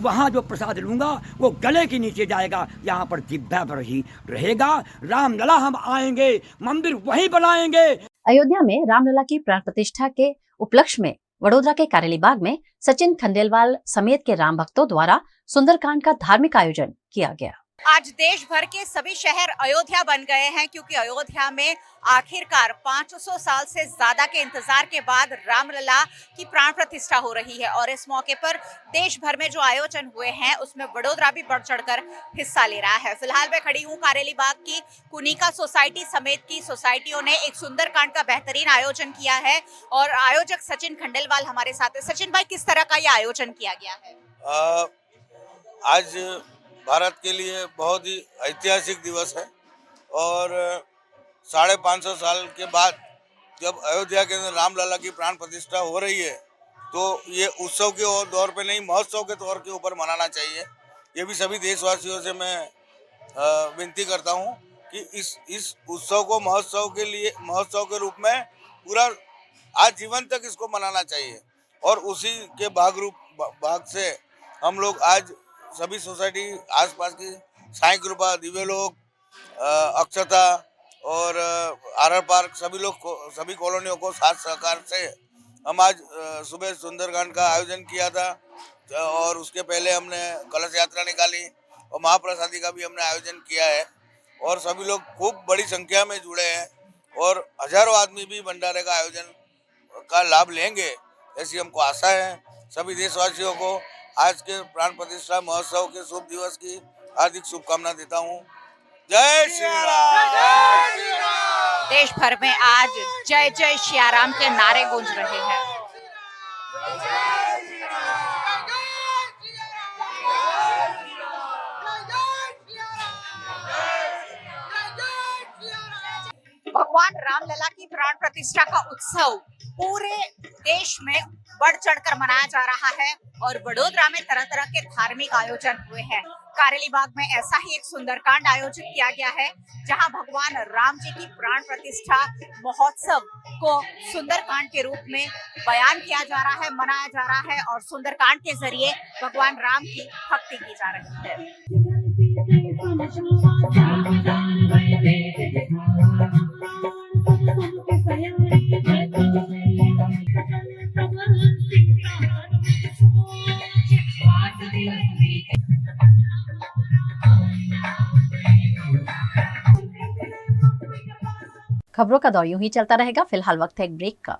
वहाँ जो प्रसाद लूँगा वो गले के नीचे जाएगा, यहाँ पर जिह्वा पर ही रहेगा। रामलला हम आएंगे, मंदिर वहीं बनाएंगे। अयोध्या में रामलला की प्राण प्रतिष्ठा के उपलक्ष्य में वडोदरा के कारेली बाग में सचिन खंडेलवाल समेत के राम भक्तों द्वारा सुंदरकांड का धार्मिक आयोजन किया गया। आज देश भर के सभी शहर अयोध्या बन गए हैं, क्योंकि अयोध्या में आखिरकार 500 साल से ज्यादा के इंतजार के बाद रामलला की प्राण प्रतिष्ठा हो रही है। और इस मौके पर देश भर में जो आयोजन हुए हैं उसमें वडोदरा भी बढ़ चढ़कर हिस्सा ले रहा है। फिलहाल मैं खड़ी हूँ कारेली बाग की कुनिका सोसाइटी समेत की सोसाइटियों ने एक सुंदरकांड का बेहतरीन आयोजन किया है और आयोजक सचिन खंडेलवाल हमारे साथ है। सचिन भाई, किस तरह का ये आयोजन किया गया है? आज भारत के लिए बहुत ही ऐतिहासिक दिवस है और 550 साल के बाद जब अयोध्या के अंदर रामलला की प्राण प्रतिष्ठा हो रही है तो ये उत्सव के और दौर पे नहीं, महोत्सव के तौर के ऊपर मनाना चाहिए। ये भी सभी देशवासियों से मैं विनती करता हूँ कि इस उत्सव को महोत्सव के रूप में पूरा आज जीवन तक इसको मनाना चाहिए। और उसी के भाग से हम लोग आज सभी सोसाइटी आसपास की साईं कृपा, दिव्यलोक, अक्षता और आरआर पार्क सभी कॉलोनियों को साथ सहकार से हम आज सुबह सुंदरकांड का आयोजन किया था और उसके पहले हमने कलश यात्रा निकाली और महाप्रसादी का भी हमने आयोजन किया है और सभी लोग खूब बड़ी संख्या में जुड़े हैं और हजारों आदमी भी भंडारे का आयोजन का लाभ लेंगे ऐसी हमको आशा है। सभी देशवासियों को आज के प्राण प्रतिष्ठा महोत्सव के शुभ दिवस की हार्दिक शुभकामना देता हूँ। जय श्री राम। देश भर में आज जय जय सियाराम के नारे गूंज रहे हैं। भगवान रामलला की प्राण प्रतिष्ठा का उत्सव पूरे देश में बढ़ चढ़कर मनाया जा रहा है और वडोदरा में तरह तरह के धार्मिक आयोजन हुए हैं। कारेली बाग में ऐसा ही एक सुंदरकांड आयोजित किया गया है जहां भगवान राम जी की प्राण प्रतिष्ठा महोत्सव को सुंदरकांड के रूप में बयान किया जा रहा है, मनाया जा रहा है और सुंदरकांड के जरिए भगवान राम की भक्ति की जा रही है। खबरों का दौर यूं ही चलता रहेगा। फिलहाल वक्त है एक ब्रेक का।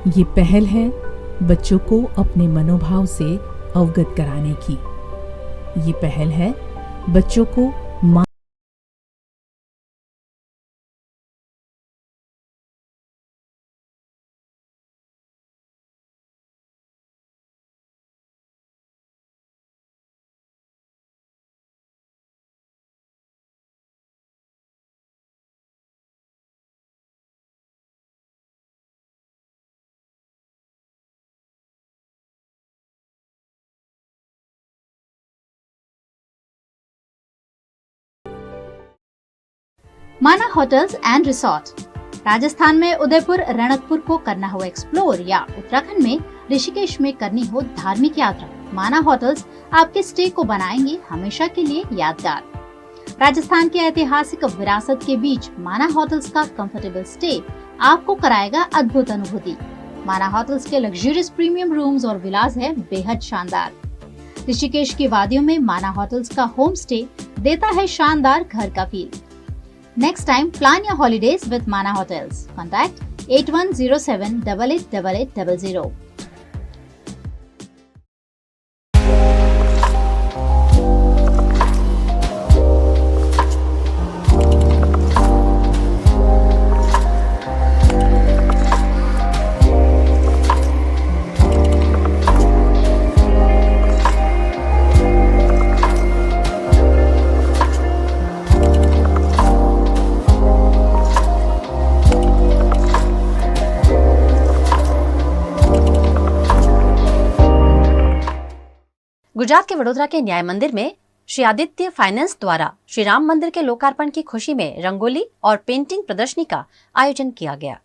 ये पहल है बच्चों को अपने मनोभाव से अवगत कराने की। ये पहल है बच्चों को माना होटल्स एंड रिसोर्ट। राजस्थान में उदयपुर रणकपुर को करना हो एक्सप्लोर या उत्तराखंड में ऋषिकेश में करनी हो धार्मिक यात्रा, माना होटल्स आपके स्टे को बनाएंगे हमेशा के लिए यादगार। राजस्थान की ऐतिहासिक विरासत के बीच माना होटल्स का कंफर्टेबल स्टे आपको कराएगा अद्भुत अनुभूति। माना होटल्स के लग्जरियस प्रीमियम रूम्स और विलास है बेहद शानदार। ऋषिकेश की वादियों में माना होटल्स का होम स्टे देता है शानदार घर का feel. Next time, plan your holidays with Mana Hotels. Contact 8107 888800. Gujarat के वडोदरा के न्याय मंदिर में श्री आदित्य फाइनेंस द्वारा श्री राम मंदिर के लोकार्पण की खुशी में रंगोली और पेंटिंग प्रदर्शनी का आयोजन किया गया।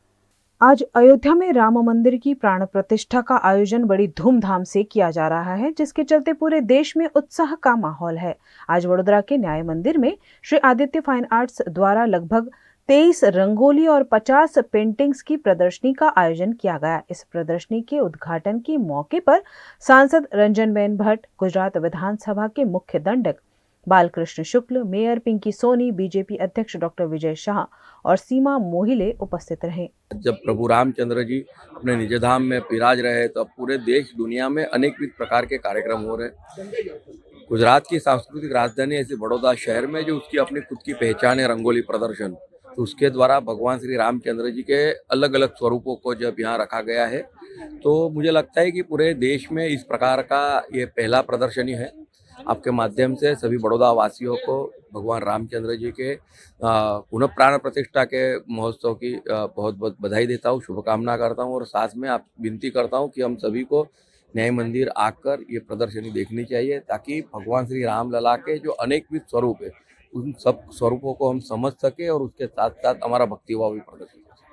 आज अयोध्या में राम मंदिर की प्राण प्रतिष्ठा का आयोजन बड़ी धूमधाम से किया जा रहा है, जिसके चलते पूरे देश में उत्साह का माहौल है। आज वडोदरा के न्याय मंदिर में श्री आदित्य फाइन आर्ट्स द्वारा लगभग 23 रंगोली और 50 पेंटिंग्स की प्रदर्शनी का आयोजन किया गया। इस प्रदर्शनी के उद्घाटन के मौके पर सांसद रंजनबेन भट्ट, गुजरात विधानसभा के मुख्य दंडक बालकृष्ण शुक्ल, मेयर पिंकी सोनी, बीजेपी अध्यक्ष डॉक्टर विजय शाह और सीमा मोहिले उपस्थित रहे। जब प्रभु रामचंद्र जी अपने निज धाम में विराज रहे तो पूरे देश दुनिया में अनेक प्रकार के कार्यक्रम हो रहे। गुजरात की सांस्कृतिक राजधानी ऐसे बड़ौदा शहर में जो उसकी अपनी खुद की पहचान है रंगोली प्रदर्शन, तो उसके द्वारा भगवान श्री रामचंद्र जी के अलग अलग स्वरूपों को जब यहाँ रखा गया है तो मुझे लगता है कि पूरे देश में इस प्रकार का ये पहला प्रदर्शनी है। आपके माध्यम से सभी बड़ौदा वासियों को भगवान रामचंद्र जी के पुनः प्राण प्रतिष्ठा के महोत्सव की बहुत बहुत बधाई देता हूँ, शुभकामना करता हूँ और साथ में आप विनती करता हूँ कि हम सभी को न्याय मंदिर आकर ये प्रदर्शनी देखनी चाहिए ताकि भगवान श्री राम लला के जो अनेकविध स्वरूप है उन सब स्वरूपों को हम समझ सके और उसके साथ साथ हमारा भक्तिभाव भी प्रदर्शित हो सके।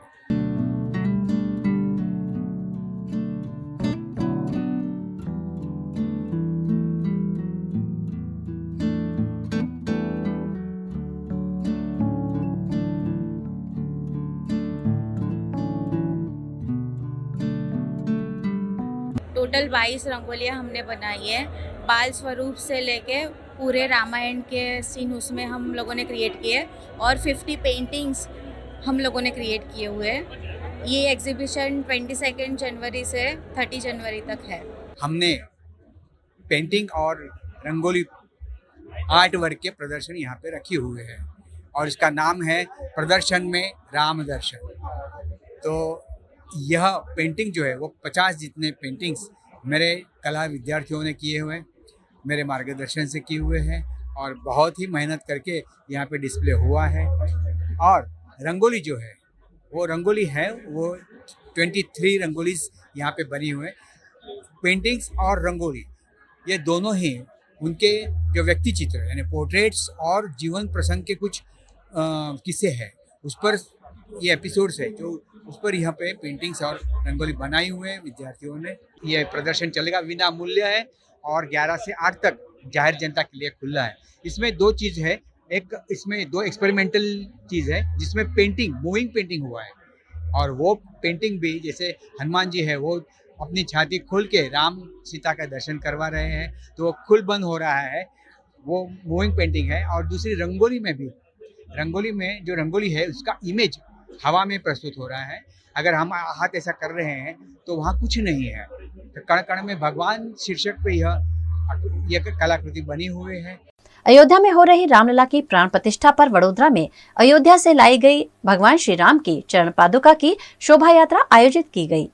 टोटल 22 रंगोलियाँ हमने बनाई है। बाल स्वरूप से लेके पूरे रामायण के सीन उसमें हम लोगों ने क्रिएट किए और 50 पेंटिंग्स हम लोगों ने क्रिएट किए हुए हैं। ये एग्जीबिशन 22 जनवरी से 30 जनवरी तक है। हमने पेंटिंग और रंगोली आर्ट वर्क के प्रदर्शन यहाँ पे रखी हुए हैं और इसका नाम है प्रदर्शन में राम दर्शन। तो यह पेंटिंग जो है वो 50 जितने पेंटिंग्स मेरे कला विद्यार्थियों ने किए हुए हैं, मेरे मार्गदर्शन से किए हुए हैं और बहुत ही मेहनत करके यहाँ पे डिस्प्ले हुआ है। और रंगोली जो है वो 23 रंगोलीज यहाँ पे बनी हुए हैं। पेंटिंग्स और रंगोली ये दोनों ही उनके जो व्यक्ति चित्र यानी पोर्ट्रेट्स और जीवन प्रसंग के कुछ किस्से हैं उस पर ये एपिसोड्स है जो उस पर यहाँ पे पेंटिंग्स और रंगोली बनाई हुए हैं विद्यार्थियों ने। ये प्रदर्शन चलेगा, विना मूल्य है और 11 से 8 तक जाहिर जनता के लिए खुला है। इसमें दो चीज़ है, एक इसमें दो एक्सपेरिमेंटल चीज़ है जिसमें पेंटिंग मूविंग पेंटिंग हुआ है और वो पेंटिंग भी जैसे हनुमान जी है वो अपनी छाती खोल के राम सीता का दर्शन करवा रहे हैं तो वो खुल बंद हो रहा है, वो मूविंग पेंटिंग है। और दूसरी रंगोली में जो रंगोली है उसका इमेज हवा में प्रस्तुत हो रहा है। अगर हम हाथ ऐसा कर रहे हैं तो वहाँ कुछ नहीं है, तो कण कण में भगवान शीर्षक पे यह कलाकृति बनी हुई है। अयोध्या में हो रही रामलला की प्राण प्रतिष्ठा पर वडोदरा में अयोध्या से लाई गई भगवान श्री राम की चरण पादुका की शोभा यात्रा आयोजित की गई।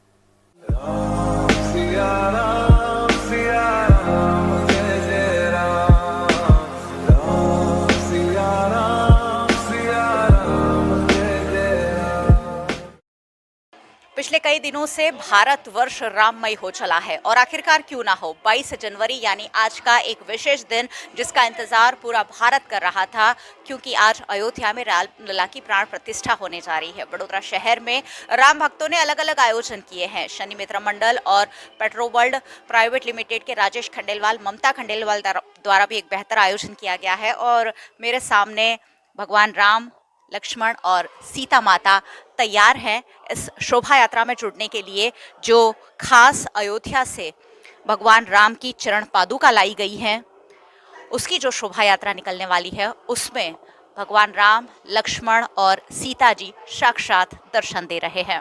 पिछले कई दिनों से भारतवर्ष राममय हो चला है और आखिरकार क्यों ना हो 22 जनवरी यानी आज का एक विशेष दिन जिसका इंतजार पूरा भारत कर रहा था, क्योंकि आज अयोध्या में रामलला की प्राण प्रतिष्ठा होने जा रही है। वडोदरा शहर में राम भक्तों ने अलग अलग आयोजन किए हैं। शनि मित्र मंडल और पेट्रो वर्ल्ड प्राइवेट लिमिटेड के राजेश खंडेलवाल, ममता खंडेलवाल द्वारा भी एक बेहतर आयोजन किया गया है और मेरे सामने भगवान राम, लक्ष्मण और सीता माता तैयार हैं इस शोभा यात्रा में जुड़ने के लिए, जो खास अयोध्या से भगवान राम की चरण पादुका लाई गई हैं। उसकी जो शोभा यात्रा निकलने वाली है उसमें भगवान राम, लक्ष्मण और सीता जी साक्षात दर्शन दे रहे हैं।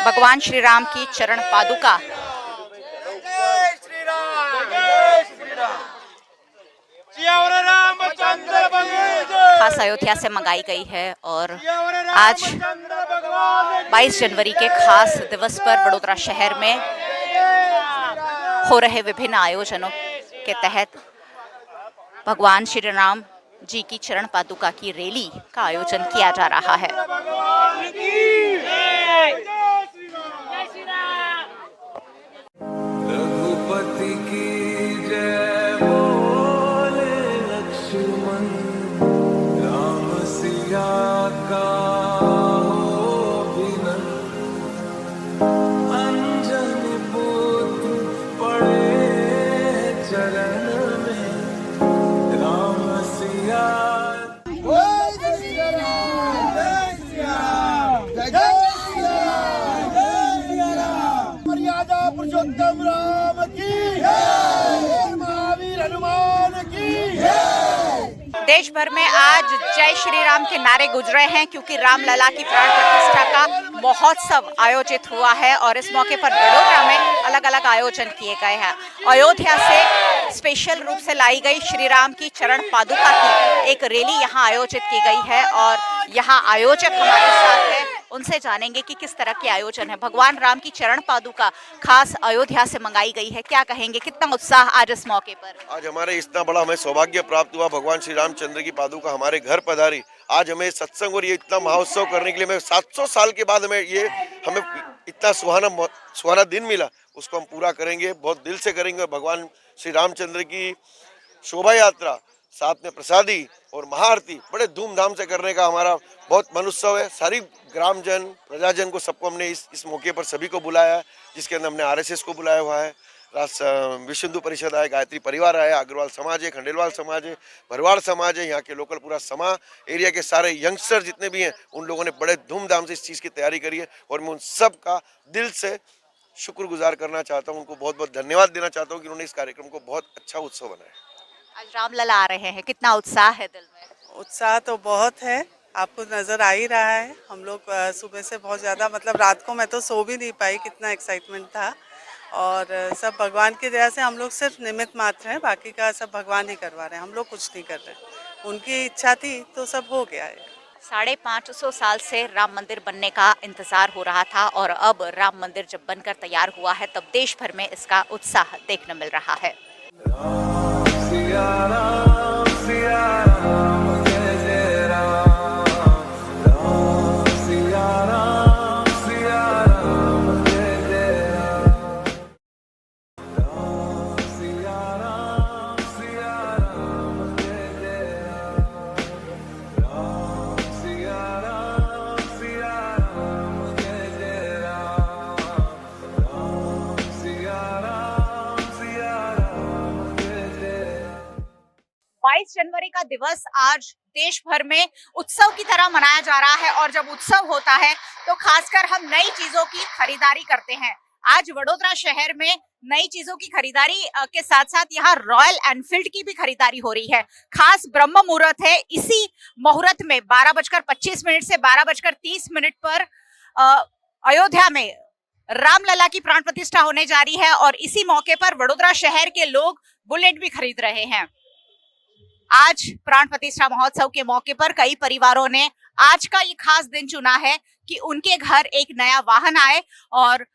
भगवान श्री राम की चरण पादुका खास अयोध्या से मंगाई गई है और आज 22 जनवरी के खास दिवस पर वडोदरा शहर में हो रहे विभिन्न आयोजनों के तहत भगवान श्री राम जी की चरण पादुका की रैली का आयोजन किया जा रहा है। देश भर में आज जय श्री राम के नारे गूंज रहे हैं क्योंकि रामलला की प्राण प्रतिष्ठा का महोत्सव आयोजित हुआ है और इस मौके पर वडोदरा में अलग अलग आयोजन किए गए हैं। अयोध्या से स्पेशल रूप से लाई गई श्री राम की चरण पादुका की एक रैली यहाँ आयोजित की गई है और यहाँ आयोजक हमारे साथ है, उनसे जानेंगे कि किस तरह के आयोजन है। भगवान राम की चरण पादुका खास अयोध्या से मंगाई गई है, क्या कहेंगे, कितना उत्साह आज इस मौके पर? आज हमारे इतना बड़ा हमें सौभाग्य प्राप्त हुआ, भगवान श्री रामचंद्र की पादुका हमारे घर पधारी। आज हमें सत्संग और ये इतना महोत्सव करने के लिए हमें 700 साल के बाद हमें इतना सुहाना दिन मिला, उसको हम पूरा करेंगे, बहुत दिल से करेंगे। भगवान श्री रामचंद्र की शोभा यात्रा, साथ में प्रसादी और महाआरती बड़े धूमधाम से करने का हमारा बहुत महोत्सव है। सारी ग्रामजन प्रजाजन को सबको हमने इस मौके पर सभी को बुलाया है, जिसके अंदर हमने RSS को बुलाया हुआ है, विश्व हिंदू परिषद है, गायत्री परिवार है, अग्रवाल समाज है, खंडेलवाल समाज है, भरवाड़ समाज है, यहाँ के लोकल पूरा समा एरिया के सारे यंगस्टर जितने भी हैं उन लोगों ने बड़े धूमधाम से इस चीज़ की तैयारी करी है और मैं उन सब का दिल से शुक्रगुजार करना चाहता हूँ, उनको बहुत बहुत धन्यवाद देना चाहता हूँ कि उन्होंने इस कार्यक्रम को बहुत अच्छा उत्सव बनाया। आज रामलला आ रहे हैं, कितना उत्साह है दिल में? उत्साह तो बहुत है, आपको नज़र आ ही रहा है। हम लोग सुबह से बहुत ज़्यादा, मतलब रात को मैं तो सो भी नहीं पाई, कितना एक्साइटमेंट था। और सब भगवान की दया से हम लोग सिर्फ निमित्त मात्र हैं, बाकी का सब भगवान ही करवा रहे हैं, हम लोग कुछ नहीं कर रहे। उनकी इच्छा थी तो सब हो गया है। 550 साल से राम मंदिर बनने का इंतजार हो रहा था और अब राम मंदिर जब बनकर तैयार हुआ है तब देश भर में इसका उत्साह देखने मिल रहा है। जनवरी का दिवस आज देश भर में उत्सव की तरह मनाया जा रहा है और जब उत्सव होता है तो खासकर हम नई चीजों की खरीदारी करते हैं। आज वडोदरा शहर में नई चीजों की खरीदारी के साथ साथ यहाँ रॉयल एनफील्ड की भी खरीदारी हो रही है। खास ब्रह्म मुहूर्त है, इसी मुहूर्त में 12:25 से 12:30 पर अयोध्या में रामलला की प्राण प्रतिष्ठा होने जा रही है और इसी मौके पर वडोदरा शहर के लोग बुलेट भी खरीद रहे हैं। आज प्राण प्रतिष्ठा महोत्सव के मौके पर कई परिवारों ने आज का ये खास दिन चुना है कि उनके घर एक नया वाहन आए और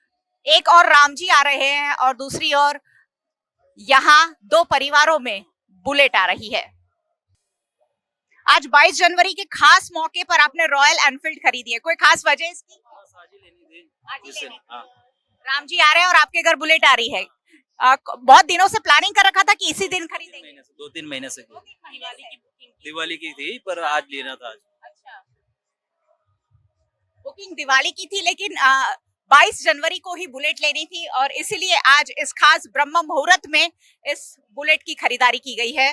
एक और राम जी आ रहे हैं और दूसरी ओर यहाँ 2 परिवारों में बुलेट आ रही है। आज 22 जनवरी के खास मौके पर आपने रॉयल एनफील्ड खरीदी है, कोई खास वजह इसकी? राम जी आ रहे हैं और आपके घर बुलेट आ रही है। बहुत दिनों से प्लानिंग कर रखा था कि इसी दिन खरीदेंगे? 2-3 महीने से। दिवाली की थी पर आज लेना था। अच्छा, बुकिंग दिवाली की थी लेकिन 22 जनवरी को ही बुलेट लेनी थी और इसीलिए आज इस खास ब्रह्म मुहूर्त में इस बुलेट की खरीदारी की गई है।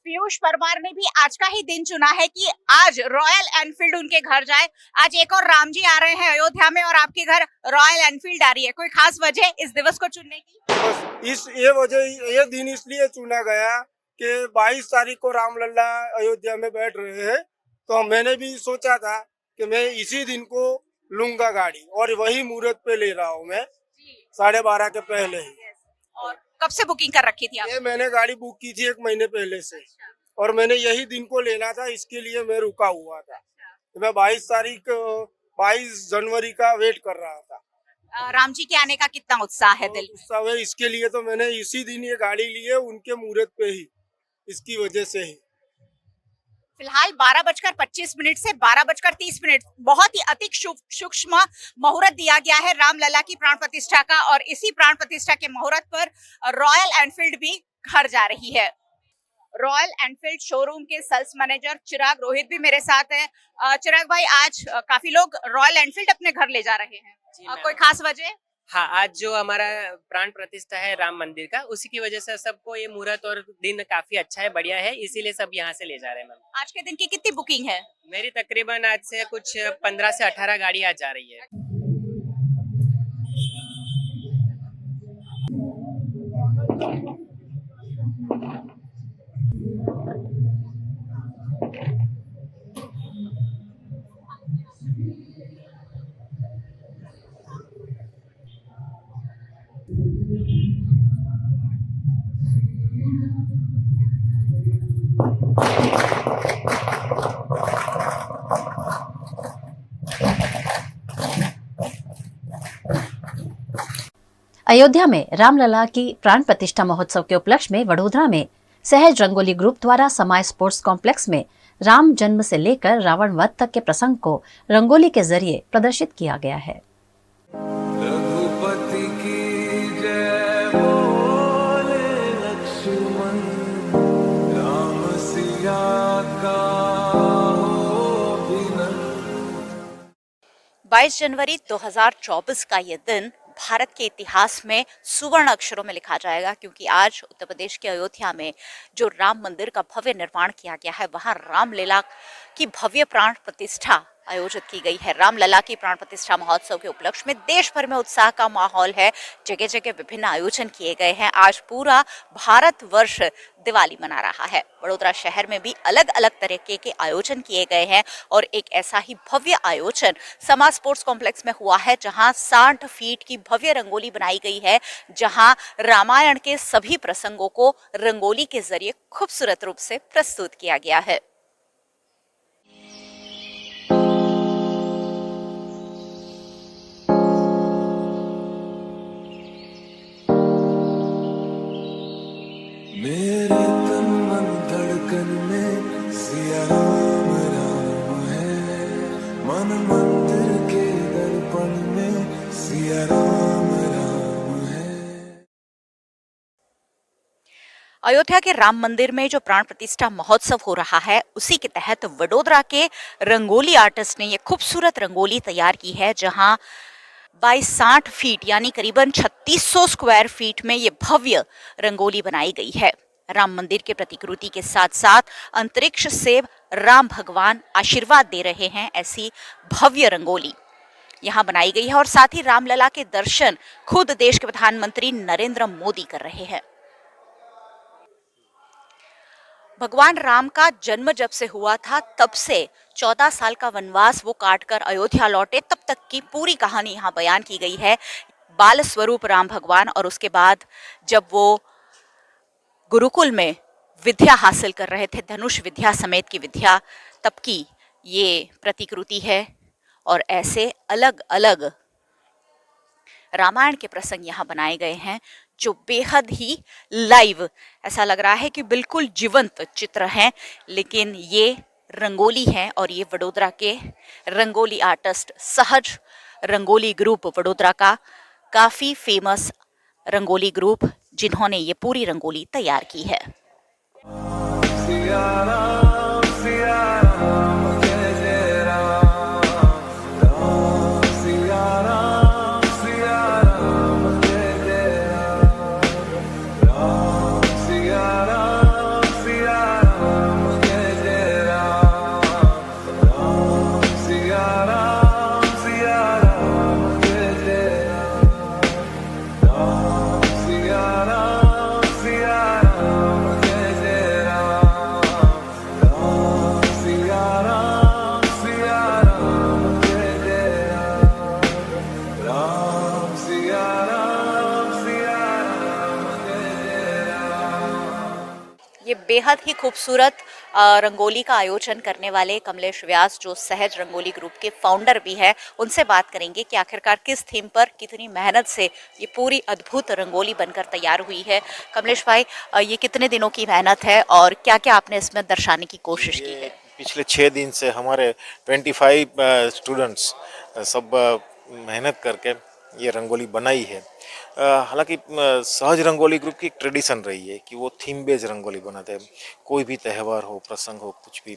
पीयूष परमार ने भी आज का ही दिन चुना है कि आज रॉयल एनफील्ड उनके घर जाए। आज एक और राम जी आ रहे हैं अयोध्या में और आपके घर रॉयल एनफील्ड आ रही है, कोई खास वजह इस दिवस को चुनने की? बस ये दिन इसलिए चुना गया कि 22 तारीख को रामलला अयोध्या में बैठ रहे हैं, तो मैंने भी सोचा था कि मैं इसी दिन को लूंगा गाड़ी और वही मुहूर्त पे ले रहा हूँ मैं 12:30 के पहले ही। और कब से बुकिंग कर रखी थी आप? ये मैंने गाड़ी बुक की थी 1 महीने पहले से और मैंने यही दिन को लेना था, इसके लिए मैं रुका हुआ था। तो मैं 22 जनवरी का वेट कर रहा था। राम जी के आने का कितना उत्साह है दिल में? उत्साह है, इसके लिए तो मैंने इसी दिन ये गाड़ी ली है, उनके मुहूर्त पे ही, इसकी वजह से ही। फिलहाल 12:25 से 12:30 बहुत ही अति सूक्ष्म मुहूर्त दिया गया है रामलला की प्राण प्रतिष्ठा का और इसी प्राण प्रतिष्ठा के मुहूर्त पर रॉयल एनफील्ड भी घर जा रही है। रॉयल एनफील्ड शोरूम के सेल्स मैनेजर चिराग रोहित भी मेरे साथ है। चिराग भाई, आज काफी लोग रॉयल एनफील्ड अपने घर ले जा रहे हैं, कोई खास वजह? हाँ, आज जो हमारा प्राण प्रतिष्ठा है राम मंदिर का, उसी की वजह से सबको ये मुहूर्त और दिन काफी अच्छा है, बढ़िया है, इसीलिए सब यहाँ से ले जा रहे हैं। मैम, आज के दिन की कितनी बुकिंग है? मेरी तकरीबन आज से कुछ 15 से 18 गाड़ी आज जा रही है। अयोध्या में रामलला की प्राण प्रतिष्ठा महोत्सव के उपलक्ष्य में वडोदरा में सहज रंगोली ग्रुप द्वारा समाज स्पोर्ट्स कॉम्प्लेक्स में राम जन्म से लेकर रावण वध तक के प्रसंग को रंगोली के जरिए प्रदर्शित किया गया है। रघुपति की जय बोले लक्ष्मण, राम सिया का हो बिन। 22 जनवरी 2024 का ये दिन भारत के इतिहास में सुवर्ण अक्षरों में लिखा जाएगा, क्योंकि आज उत्तर प्रदेश के अयोध्या में जो राम मंदिर का भव्य निर्माण किया गया है, वहां रामलीला की भव्य प्राण प्रतिष्ठा आयोजित की गई है। रामलला की प्राण प्रतिष्ठा महोत्सव के उपलक्ष्य में देश भर में उत्साह का माहौल है। जगह जगह विभिन्न आयोजन किए गए हैं। आज पूरा भारतवर्ष दिवाली मना रहा है। वडोदरा शहर में भी अलग अलग तरीके के आयोजन किए गए हैं और एक ऐसा ही भव्य आयोजन समाज स्पोर्ट्स कॉम्प्लेक्स में हुआ है, जहां 60 फीट की भव्य रंगोली बनाई गई है, जहां रामायण के सभी प्रसंगों को रंगोली के जरिए खूबसूरत रूप से प्रस्तुत किया गया है। मेरे तन मन धड़कन में सिया राम राम है, मन मंदिर के दर्पण में सिया राम राम है। अयोध्या के राम मंदिर में जो प्राण प्रतिष्ठा महोत्सव हो रहा है, उसी के तहत वडोदरा के रंगोली आर्टिस्ट ने ये खूबसूरत रंगोली तैयार की है, जहां 22-60 फीट यानी करीबन 3600 स्क्वायर फीट में ये भव्य रंगोली बनाई गई है। राम मंदिर के प्रतिकृति के साथ साथ अंतरिक्ष से राम भगवान आशीर्वाद दे रहे हैं, ऐसी भव्य रंगोली यहाँ बनाई गई है। और साथ ही रामलला के दर्शन खुद देश के प्रधानमंत्री नरेंद्र मोदी कर रहे हैं। भगवान राम का जन्म जब से हुआ था, तब से 14 साल का वनवास वो काटकर अयोध्या लौटे, तब तक की पूरी कहानी यहाँ बयान की गई है। बाल स्वरूप राम भगवान, और उसके बाद जब वो गुरुकुल में विद्या हासिल कर रहे थे, धनुष विद्या समेत की विद्या, तब की ये प्रतिकृति है। और ऐसे अलग अलग रामायण के प्रसंग यहाँ बनाए गए हैं, जो बेहद ही लाइव, ऐसा लग रहा है कि बिल्कुल जीवंत चित्र हैं, लेकिन ये रंगोली है। और ये वडोदरा के रंगोली आर्टिस्ट सहज रंगोली ग्रुप, वडोदरा का काफ़ी फेमस रंगोली ग्रुप, जिन्होंने ये पूरी रंगोली तैयार की है। ये बेहद ही खूबसूरत रंगोली का आयोजन करने वाले कमलेश व्यास, जो सहज रंगोली ग्रुप के फाउंडर भी है, उनसे बात करेंगे कि आखिरकार किस थीम पर कितनी मेहनत से ये पूरी अद्भुत रंगोली बनकर तैयार हुई है। कमलेश भाई, ये कितने दिनों की मेहनत है और क्या क्या आपने इसमें दर्शाने की कोशिश की है? पिछले 6 दिन से हमारे 25 स्टूडेंट्स सब मेहनत करके ये रंगोली बनाई है। हालांकि सहज रंगोली ग्रुप की एक ट्रेडिशन रही है कि वो थीम बेस्ड रंगोली बनाते हैं। कोई भी त्यौहार हो, प्रसंग हो, कुछ भी,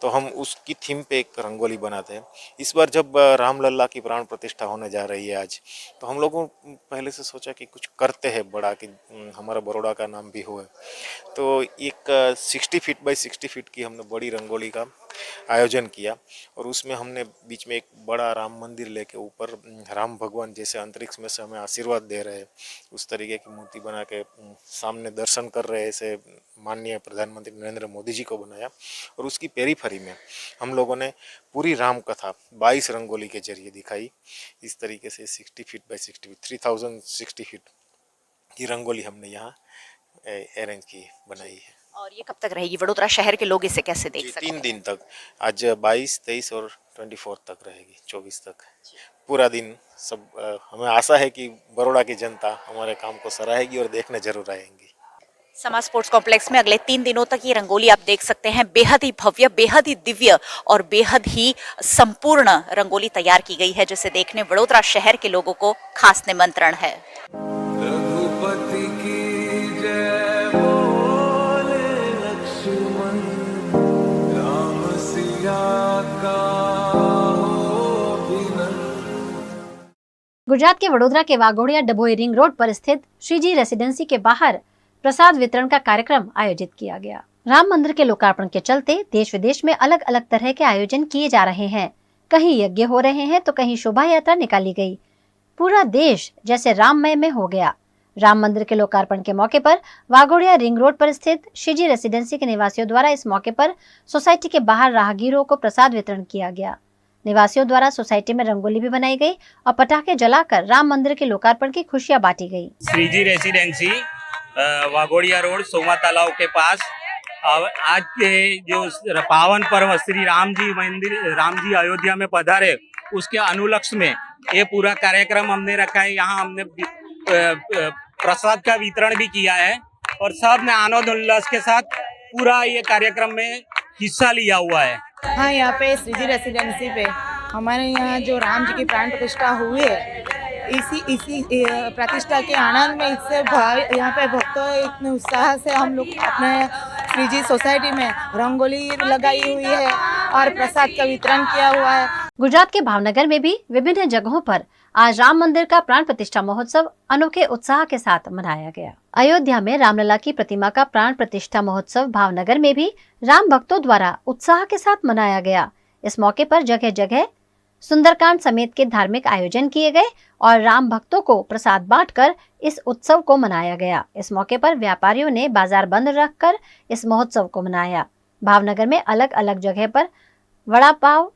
तो हम उसकी थीम पे एक रंगोली बनाते हैं। इस बार जब रामलला की प्राण प्रतिष्ठा होने जा रही है आज, तो हम लोगों पहले से सोचा कि कुछ करते हैं बड़ा, कि हमारा बड़ौदा का नाम भी हो। तो एक 60 फीट बाई 60 फीट की हमने बड़ी रंगोली का आयोजन किया और उसमें हमने बीच में एक बड़ा राम मंदिर लेके ऊपर राम भगवान जैसे अंतरिक्ष में से हमें आशीर्वाद दे रहे हैं, उस तरीके की मूर्ति बना के सामने दर्शन कर रहे ऐसे माननीय प्रधानमंत्री नरेंद्र मोदी जी को बनाया। और उसकी पेरीफरी में हम लोगों ने पूरी राम कथा 22 रंगोली के जरिए दिखाई। इस तरीके से 60 फीट बाई 60 फीट 3060 फीट की रंगोली हमने यहाँ अरेंज की बनाई है। और ये कब तक रहेगी? वडोदरा शहर के लोग इसे कैसे देख सकते हैं? 3 दिन तक, आज 22, 23 और 24 तक रहेगी, 24 तक पूरा दिन। सब हमें आशा है कि बड़ौदा की जनता हमारे काम को सराहेगी और देखने जरूर आएंगी। समाज स्पोर्ट्स कॉम्प्लेक्स में अगले 3 दिनों तक ये रंगोली आप देख सकते हैं। बेहद ही भव्य, बेहद ही दिव्य और बेहद ही संपूर्ण रंगोली तैयार की गई है, जिसे देखने वडोदरा शहर के लोगों को खास निमंत्रण है। रघुपति की जय बोले लक्ष्मण, राम सिया का हो अभिनंदन। गुजरात के वडोदरा के वाघोड़िया डभोई रिंग रोड पर स्थित श्रीजी रेसिडेंसी के बाहर प्रसाद वितरण का कार्यक्रम आयोजित किया गया। राम मंदिर के लोकार्पण के चलते देश विदेश में अलग अलग तरह के आयोजन किए जा रहे हैं। कहीं यज्ञ हो रहे हैं तो कहीं शोभा यात्रा निकाली गई। पूरा देश जैसे राममय में हो गया। राम मंदिर के लोकार्पण के मौके पर वाघोड़िया रिंग रोड पर स्थित श्रीजी रेसिडेंसी के निवासियों द्वारा इस मौके पर सोसाइटी के बाहर राहगीरों को प्रसाद वितरण किया गया। निवासियों द्वारा सोसाइटी में रंगोली भी बनाई गई और पटाखे जलाकर राम मंदिर के लोकार्पण की खुशियां बांटी गई। श्रीजी रेसिडेंसी वाघोड़िया रोड, सोमा तालाब के पास आज के जो पावन पर्व श्री राम जी मंदिर, राम जी अयोध्या में पधारे, उसके अनुलक्ष्य में ये पूरा कार्यक्रम हमने रखा है। यहाँ हमने प्रसाद का वितरण भी किया है और सब ने आनंद उल्लास के साथ पूरा ये कार्यक्रम में हिस्सा लिया हुआ है। हाँ, यहाँ पे श्रीजी रेसिडेंसी पे हमारे यहाँ जो राम जी की प्राण प्रतिष्ठा हुई है, इसी प्रतिष्ठा के आनंद में इससे यहाँ पे भक्तों इतने उत्साह से हम लोग अपने श्रीजी सोसाइटी में रंगोली लगाई हुई है और प्रसाद का वितरण किया हुआ है। गुजरात के भावनगर में भी विभिन्न जगहों पर आज राम मंदिर का प्राण प्रतिष्ठा महोत्सव अनोखे उत्साह के साथ मनाया गया। अयोध्या में रामलला की प्रतिमा का प्राण प्रतिष्ठा महोत्सव भावनगर में भी राम भक्तों द्वारा उत्साह के साथ मनाया गया। इस मौके पर जगह जगह सुंदरकांड समेत के धार्मिक आयोजन किए गए और राम भक्तों को प्रसाद बांटकर इस उत्सव को मनाया गया। इस मौके पर व्यापारियों ने बाजार बंद रखकर इस महोत्सव को मनाया। भावनगर में अलग अलग जगह पर वड़ा पाव,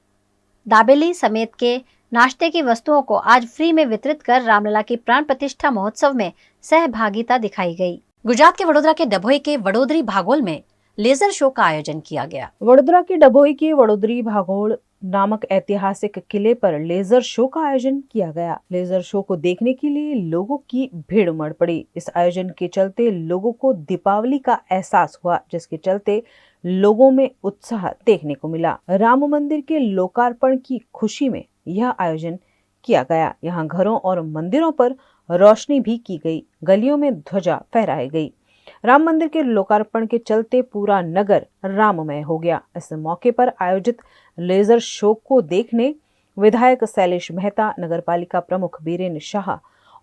दाबेली समेत के नाश्ते की वस्तुओं को आज फ्री में वितरित कर रामलला की प्राण प्रतिष्ठा महोत्सव में सहभागिता दिखाई गई। गुजरात के वडोदरा के डभोई के वडोदरी भागोल में लेजर शो का आयोजन किया गया। वडोदरा के डभोई के वडोदरी भागोल नामक ऐतिहासिक किले पर लेजर शो का आयोजन किया गया। लेजर शो को देखने के लिए लोगों की भीड़ उमड़ पड़ी। इस आयोजन के चलते लोगों को दीपावली का एहसास हुआ, जिसके चलते लोगों में उत्साह देखने को मिला। राम मंदिर के लोकार्पण की खुशी में यह आयोजन किया गया। यहाँ घरों और मंदिरों पर रोशनी भी की गई, गलियों में ध्वजा फहराई गई। राम मंदिर के लोकार्पण के चलते पूरा नगर राममय हो गया। इस मौके पर आयोजित लेजर शो को देखने विधायक शैलेश मेहता, नगरपालिका प्रमुख बीरेन शाह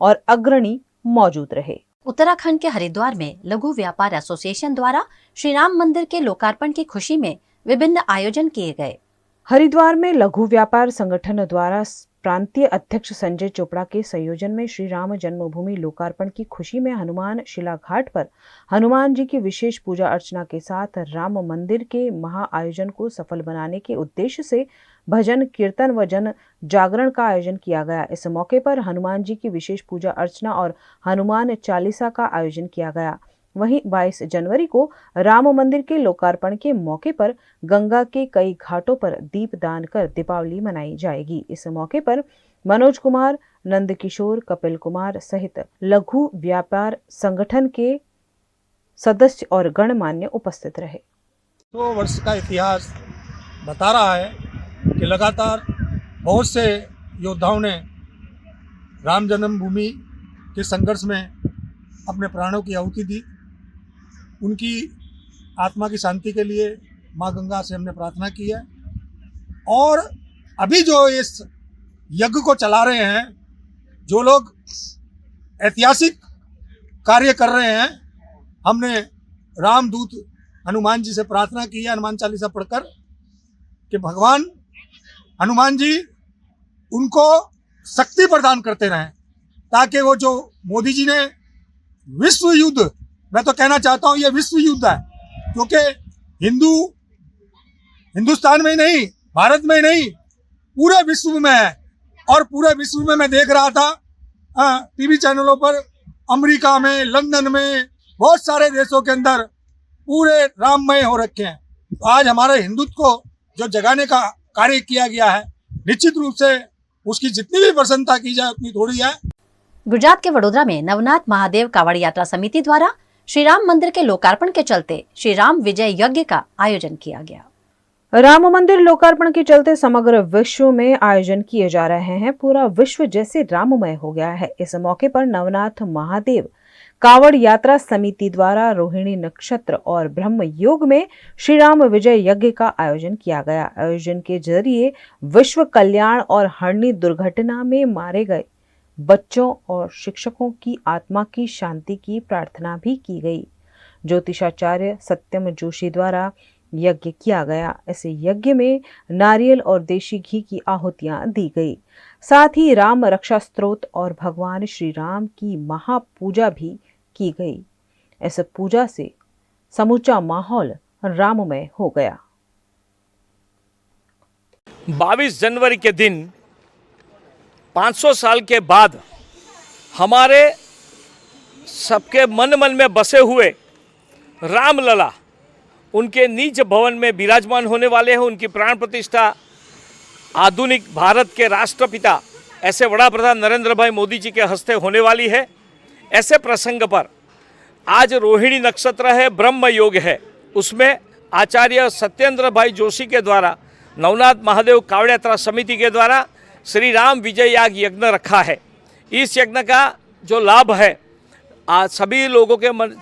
और अग्रणी मौजूद रहे। उत्तराखंड के हरिद्वार में लघु व्यापार एसोसिएशन द्वारा श्री राम मंदिर के लोकार्पण की खुशी में विभिन्न आयोजन किए गए। हरिद्वार में लघु व्यापार संगठन द्वारा प्रांतीय अध्यक्ष संजय चोपड़ा के संयोजन में श्री राम जन्मभूमि लोकार्पण की खुशी में हनुमान शिला घाट पर हनुमान जी की विशेष पूजा अर्चना के साथ राम मंदिर के महा आयोजन को सफल बनाने के उद्देश्य से भजन कीर्तन व जन जागरण का आयोजन किया गया। इस मौके पर हनुमान जी की विशेष पूजा अर्चना और हनुमान चालीसा का आयोजन किया गया। वहीं 22 जनवरी को राम मंदिर के लोकार्पण के मौके पर गंगा के कई घाटों पर दीपदान कर दीपावली मनाई जाएगी। इस मौके पर मनोज कुमार, नंद किशोर, कपिल कुमार सहित लघु व्यापार संगठन के सदस्य और गणमान्य उपस्थित रहे। 100 वर्ष का इतिहास बता रहा है कि लगातार बहुत से योद्धाओं ने राम जन्मभूमि के संघर्ष में अपने प्राणों की आहुति दी। उनकी आत्मा की शांति के लिए माँ गंगा से हमने प्रार्थना की है। और अभी जो इस यज्ञ को चला रहे हैं, जो लोग ऐतिहासिक कार्य कर रहे हैं, हमने रामदूत हनुमान जी से प्रार्थना की है, हनुमान चालीसा पढ़कर, कि भगवान हनुमान जी उनको शक्ति प्रदान करते रहें, ताकि वो जो मोदी जी ने विश्व युद्ध, मैं तो कहना चाहता हूँ ये विश्व युद्ध है, क्योंकि हिंदुस्तान में ही नहीं, भारत में ही नहीं, पूरे विश्व में है। और पूरे विश्व में मैं देख रहा था टीवी चैनलों पर, अमेरिका में, लंदन में, बहुत सारे देशों के अंदर पूरे राममय हो रखे हैं। तो आज हमारे हिंदुत्व को जो जगाने का कार्य किया गया है, निश्चित रूप से उसकी जितनी भी प्रशंसा की जाए उतनी थोड़ी है। गुजरात के वडोदरा में नवनाथ महादेव कावड़ यात्रा समिति द्वारा श्री राम मंदिर के लोकार्पण के चलते श्री राम विजय यज्ञ का आयोजन किया गया। राम मंदिर लोकार्पण के चलते समग्र विश्व में आयोजन किए जा रहे हैं। पूरा विश्व जैसे राममय हो गया है। इस मौके पर नवनाथ महादेव कावड़ यात्रा समिति द्वारा रोहिणी नक्षत्र और ब्रह्म योग में श्री राम विजय यज्ञ का आयोजन किया गया। आयोजन के जरिए विश्व कल्याण और हरणी दुर्घटना में मारे गए बच्चों और शिक्षकों की आत्मा की शांति की प्रार्थना भी की गई। ज्योतिषाचार्य सत्यम जोशी द्वारा यज्ञ किया गया। इस यज्ञ में नारियल और देशी घी की आहुतियां दी गई। साथ ही राम रक्षा स्तोत्र और भगवान श्री राम की महापूजा भी की गई। इस पूजा से समूचा माहौल राममय हो गया। 22 जनवरी के दिन 500 साल के बाद हमारे सबके मन में बसे हुए रामलला उनके निज भवन में विराजमान होने वाले हैं। उनकी प्राण प्रतिष्ठा आधुनिक भारत के राष्ट्रपिता ऐसे बड़ा प्रधान नरेंद्र भाई मोदी जी के हस्ते होने वाली है। ऐसे प्रसंग पर आज रोहिणी नक्षत्र है, ब्रह्म योग है, उसमें आचार्य सत्येंद्र भाई जोशी के द्वारा नवनाथ महादेव कावड़ यात्रा समिति के द्वारा श्री राम विजय याग यज्ञ रखा है। इस यज्ञ का जो लाभ है आज सभी लोगों के मन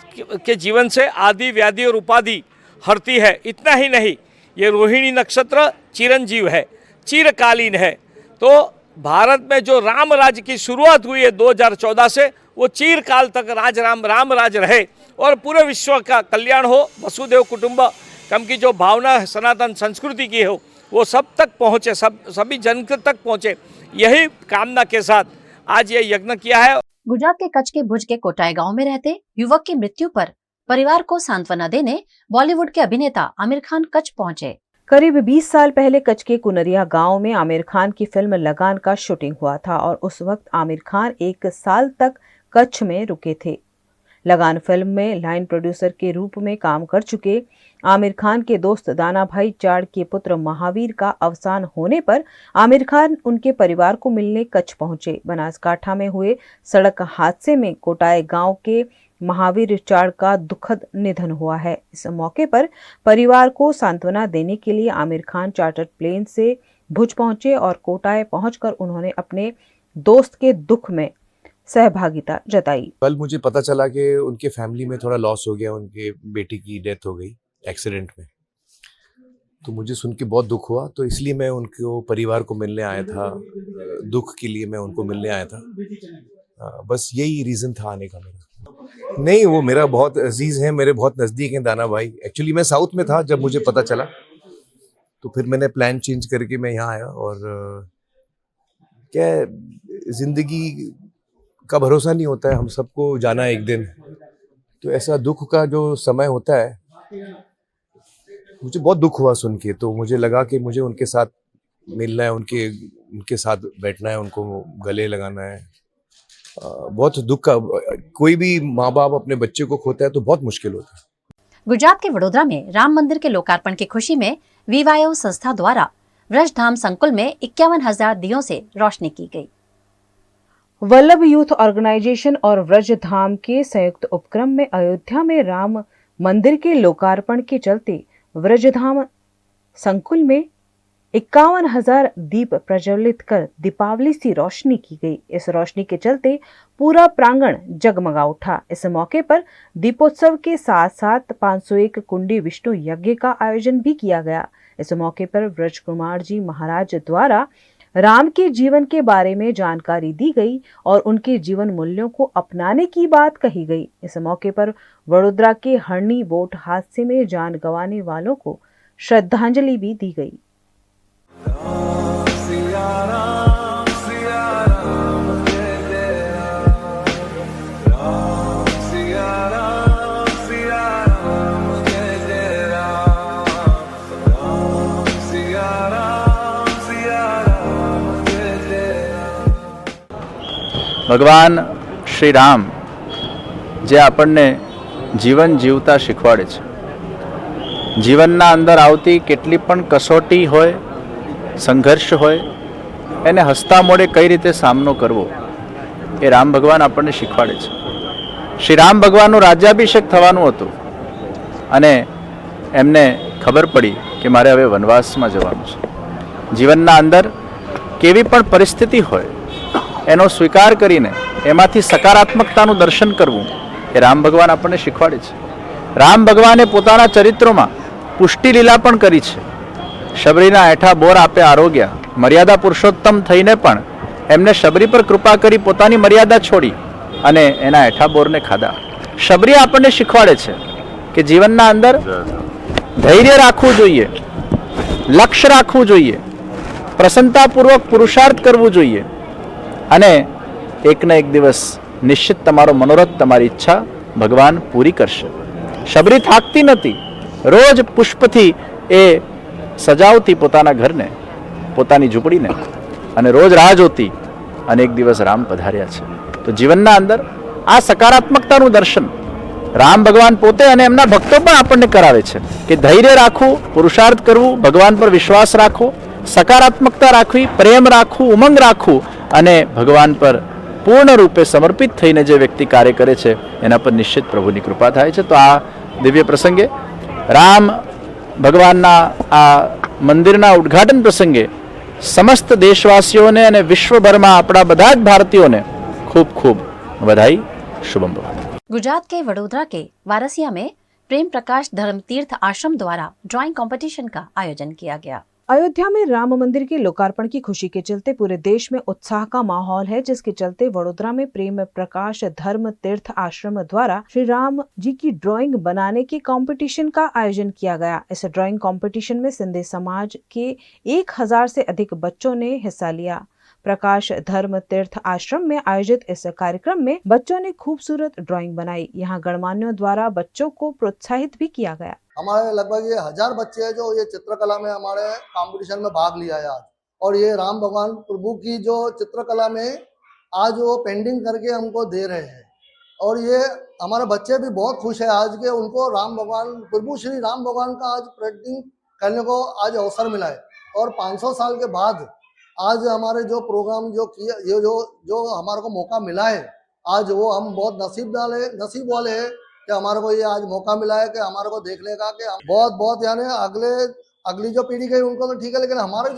के जीवन से आदि व्याधि और उपाधि हरती है। इतना ही नहीं, ये रोहिणी नक्षत्र चिरंजीव है, चिरकालीन है। तो भारत में जो राम राज्य की शुरुआत हुई है 2014 से, वो चिरकाल तक राम राज रहे और पूरे विश्व का कल्याण हो। वसुदेव कुटुंबकम की जो भावना सनातन संस्कृति की हो वो सब तक पहुँचे, सभी जन तक पहुँचे, यही कामना के साथ आज ये यज्ञ किया है। गुजरात के कच्छ के भुज के कोटाई गांव में रहते युवक की मृत्यु पर परिवार को सांत्वना देने बॉलीवुड के अभिनेता आमिर खान कच्छ पहुंचे। करीब 20 साल पहले कच्छ के कुनरिया गांव में आमिर खान की फिल्म लगान का शूटिंग हुआ था और उस वक्त आमिर खान 1 साल तक कच्छ में रुके थे। लगान फिल्म में लाइन प्रोड्यूसर के रूप में काम कर चुके आमिर खान के दोस्त दाना भाई चाड़ के पुत्र महावीर का अवसान होने पर आमिर खान उनके परिवार को मिलने कच्छ पहुंचे। बनासकांठा में हुए सड़क हादसे में कोटाई गांव के महावीर चाड़ का दुखद निधन हुआ है। इस मौके पर परिवार को सांत्वना देने के लिए आमिर खान चार्टर्ड प्लेन से भुज पहुंचे और कोटाई पहुंचकर उन्होंने अपने दोस्त के दुख में सहभागिता जताई। कल मुझे पता चला कि उनके फैमिली में थोड़ा लॉस हो गया, उनके बेटी की डेथ हो गई एक्सीडेंट में। तो मुझे सुन के बहुत दुख हुआ, तो इसलिए मैं उनको परिवार को मिलने आया था, दुख के लिए मैं उनको मिलने आया था। बस यही रीज़न था आने का मेरा। नहीं, वो मेरा बहुत अजीज़ है, मेरे बहुत नज़दीक हैं दाना भाई। एक्चुअली मैं साउथ में था जब मुझे पता चला, तो फिर मैंने प्लान चेंज करके मैं यहाँ आया। और क्या ज़िंदगी का भरोसा नहीं होता है, हम सबको जाना है एक दिन। तो ऐसा दुख का जो समय होता है, मुझे बहुत दुख हुआ सुन के। तो मुझे लगा कि मुझे उनके साथ मिलना है, उनके साथ बैठना है, उनको गले लगाना है। बहुत दुख का, कोई भी माँ बाप अपने बच्चे को खोता है तो बहुत मुश्किल होता है। गुजरात के वडोदरा में राम मंदिर के लोकार्पण की खुशी में वीवायो संस्था द्वारा व्रजधाम संकुल में 51,000 दियों से रोशनी की गई। वल्लभ यूथ ऑर्गेनाइजेशन और व्रजधाम के संयुक्त उपक्रम में अयोध्या में राम मंदिर के लोकार्पण के चलते व्रजधाम संकुल में 51,000 दीप प्रज्वलित कर दीपावली सी रोशनी की गई। इस रोशनी के चलते पूरा प्रांगण जगमगा उठा। इस मौके पर दीपोत्सव के साथ साथ 501 कुंडी विष्णु यज्ञ का आयोजन भी किया गया। इस मौके पर व्रज कुमार जी महाराज द्वारा राम के जीवन के बारे में जानकारी दी गई और उनके जीवन मूल्यों को अपनाने की बात कही गई। इस मौके पर वडोदरा के हरणी बोट हादसे में जान गंवाने वालों को श्रद्धांजलि भी दी गई। ભગવાન શ્રી રામ જે આપણને જીવન જીવતા શીખવાડે છે. જીવનના અંદર આવતી કેટલી પણ કસોટી હોય, સંઘર્ષ હોય, એને હસતા મોઢે કઈ રીતે સામનો કરવો એ રામ ભગવાન આપણને શીખવાડે છે. શ્રી રામ ભગવાનનું રાજ્યાભિષેક થવાનું હતું અને એમને ખબર પડી કે મારે હવે વનવાસમાં જવાનું છે. જીવનના અંદર કેવી પણ પરિસ્થિતિ હોય એનો સ્વીકાર કરીને એમાંથી સકારાત્મકતાનું દર્શન કરવું એ રામ ભગવાન આપણને શીખવાડે છે. રામ ભગવાને પોતાના ચરિત્રોમાં પુષ્ટિ લીલા પણ કરી છે. શબરીના હેઠા બોર આપે આરોગ્ય, મર્યાદા પુરુષોત્તમ થઈને પણ એમને શબરી પર કૃપા કરી પોતાની મર્યાદા છોડી અને એના હેઠા બોરને ખાધા. શબરી આપણને શીખવાડે છે કે જીવનના અંદર ધૈર્ય રાખવું જોઈએ, લક્ષ્ય રાખવું જોઈએ, પ્રસન્નતાપૂર્વક પુરુષાર્થ કરવું જોઈએ અને એક ને એક દિવસ નિશ્ચિત તમારો મનોરથ, તમારી ઈચ્છા ભગવાન પૂરી કરશે. શબરી થાકતી નથી, રોજ પુષ્પથી એ સજાવતી પોતાના ઘરને, પોતાની ઝૂંપડીને, અને રોજ રાહ જોતી અને એક દિવસ રામ પધાર્યા છે. તો જીવનના અંદર આ સકારાત્મકતાનું દર્શન રામ ભગવાન પોતે અને એમના ભક્તો પણ આપણને કરાવે છે કે ધૈર્ય રાખવું, પુરુષાર્થ કરવું, ભગવાન પર વિશ્વાસ રાખવો, સકારાત્મકતા રાખવી, પ્રેમ રાખવું, ઉમંગ રાખવું અને ભગવાન પર પૂર્ણ રૂપે સમર્પિત થઈને જે વ્યક્તિ કાર્ય કરે છે એના પર નિશ્ચિત પ્રભુની કૃપા થાય છે. તો આ દિવ્ય પ્રસંગે રામ ભગવાનના આ મંદિરના ઉદ્ઘાટન પ્રસંગે સમસ્ત દેશવાસીઓને અને વિશ્વભરમાં આપણા બધા જ ભારતીયોને ખૂબ ખૂબ બધાઈ, શુભમ ભવતુ. गुजरात के वडोदरा के वारसिया में प्रेम प्रकाश धर्म तीर्थ आश्रम द्वारा ड्राइंग कंपटीशन का आयोजन किया गया. अयोध्या में राम मंदिर के लोकार्पण की खुशी के चलते पूरे देश में उत्साह का माहौल है, जिसके चलते वडोदरा में प्रेम प्रकाश धर्म तीर्थ आश्रम द्वारा श्री राम जी की ड्राइंग बनाने के कंपटीशन का आयोजन किया गया. इस ड्राइंग कंपटीशन में सिंधी समाज के 1000 से अधिक बच्चों ने हिस्सा लिया. प्रकाश धर्म तीर्थ आश्रम में आयोजित इस कार्यक्रम में बच्चों ने खूबसूरत ड्राइंग बनाई. यहाँ गणमान्यों द्वारा बच्चों को प्रोत्साहित भी किया गया. हमारे लगभग ये 1000 बच्चे हैं जो ये चित्रकला में हमारे कंपटीशन में भाग लिया है आज. और ये राम भगवान प्रभु की जो चित्रकला में आज वो पेंटिंग करके हमको दे रहे हैं. और ये हमारे बच्चे भी बहुत खुश है आज के उनको राम भगवान प्रभु श्री राम भगवान का आज पेंटिंग करने को आज अवसर मिला है. और 500 साल के बाद आज हमारे जो प्रोग्राम जो किया, ये जो हमारे को मौका मिला है आज, वो हम बहुत नसीब वाले हैं कि हमारे को ये आज मौका मिला है कि हमारे को देखने का कि बहुत यानी अगली जो पीढ़ी गई उनको तो ठीक है, लेकिन हमारे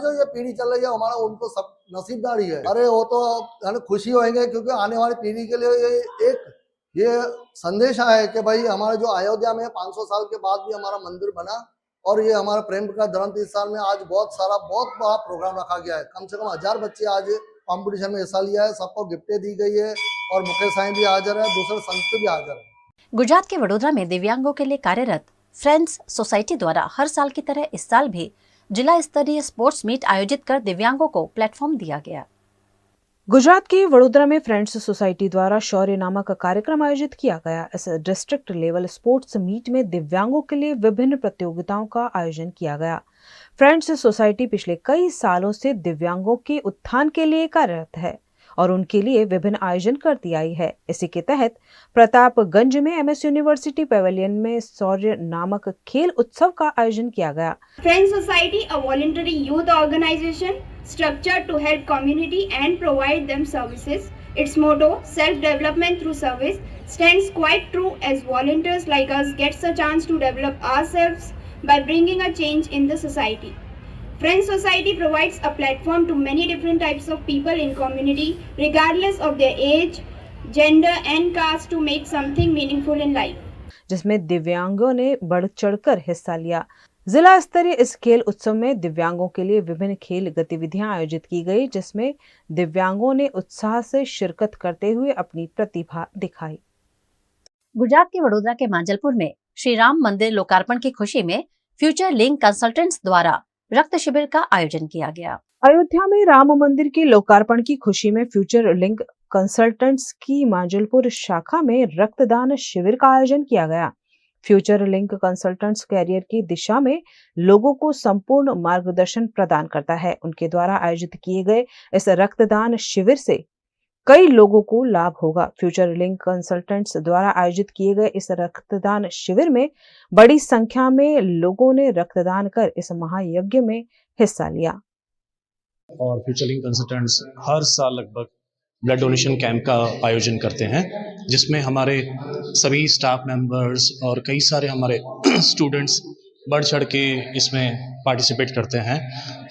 जो ये पीढ़ी चल रही है हमारा उनको सब नसीबदारी है. अरे वो तो यानी खुशी होंगे क्योंकि आने वाली पीढ़ी के लिए ये संदेश है कि भाई हमारे जो अयोध्या में 500 साल के बाद भी हमारा मंदिर बना. और ये हमारा प्रेम का धर्म तीर्थ साल में आज बहुत बड़ा प्रोग्राम रखा गया है. कम से कम 1000 बच्चे आज कंपटीशन में हिस्सा लिया है. सबको गिफ्टें दी गई है और मुकेश साईं भी हाजिर है, दूसरे संत भी हाजिर है. गुजरात के वडोदरा में दिव्यांगों के लिए कार्यरत फ्रेंड्स सोसाइटी द्वारा हर साल की तरह इस साल भी जिला स्तरीय स्पोर्ट्स मीट आयोजित कर दिव्यांगों को प्लेटफॉर्म दिया गया. गुजरात के वडोदरा में फ्रेंड्स सोसाइटी द्वारा शौर्य नामक कार्यक्रम आयोजित किया गया. इस डिस्ट्रिक्ट लेवल स्पोर्ट्स मीट में दिव्यांगों के लिए विभिन्न प्रतियोगिताओं का आयोजन किया गया. फ्रेंड्स सोसाइटी पिछले कई सालों से दिव्यांगों के उत्थान के लिए कार्यरत है और उनके लिए विभिन्न आयोजन करती आई है. इसी के तहत प्रतापगंज में MS यूनिवर्सिटी पैवेलियन में शौर्य नामक खेल उत्सव का आयोजन किया गया. Friends Society, a voluntary youth organization structured to help community and provide them services. Its motto, self-development through service, stands quite true as volunteers like us gets a chance to develop ourselves by bringing a change in the society. Friends Society provides a platform to many different types of people in community, regardless of their age, gender and caste, to make something meaningful in life. जिसमें दिव्यांगों ने बढ़ चढ़कर हिस्सा लिया. जिला स्तरीय इस खेल उत्सव में दिव्यांगों के लिए विभिन्न खेल गतिविधियां आयोजित की गई, जिसमें दिव्यांगों ने उत्साह से शिरकत करते हुए अपनी प्रतिभा दिखाई. गुजरात के वडोदरा के मांजलपुर में श्री राम मंदिर लोकार्पण की खुशी में फ्यूचर लिंक कंसल्टेंट्स द्वारा रक्त शिविर का आयोजन किया गया. अयोध्या में राम मंदिर के लोकार्पण की खुशी में फ्यूचर लिंक कंसल्टेंट्स की मांजलपुर शाखा में रक्तदान शिविर का आयोजन किया गया. फ्यूचर लिंक कंसल्टेंट्स कैरियर की दिशा में लोगों को संपूर्ण मार्गदर्शन प्रदान करता है. उनके द्वारा आयोजित किए गए इस रक्तदान शिविर से कई लोगों को लाभ होगा। फ्यूचर लिंक कंसल्टेंट्स द्वारा आयोजित किए गए इस रक्तदान शिविर में बड़ी संख्या में लोगों ने रक्तदान कर इस महायज्ञ में हिस्सा लिया। और फ्यूचर लिंक कंसल्टेंट्स हर साल लगभग ब्लड डोनेशन कैंप का आयोजन करते हैं, जिसमें हमारे सभी स्टाफ मेंबर्स और कई सारे हमारे स्टूडेंट्स बढ़ चढ़ के इसमें पार्टिसिपेट करते हैं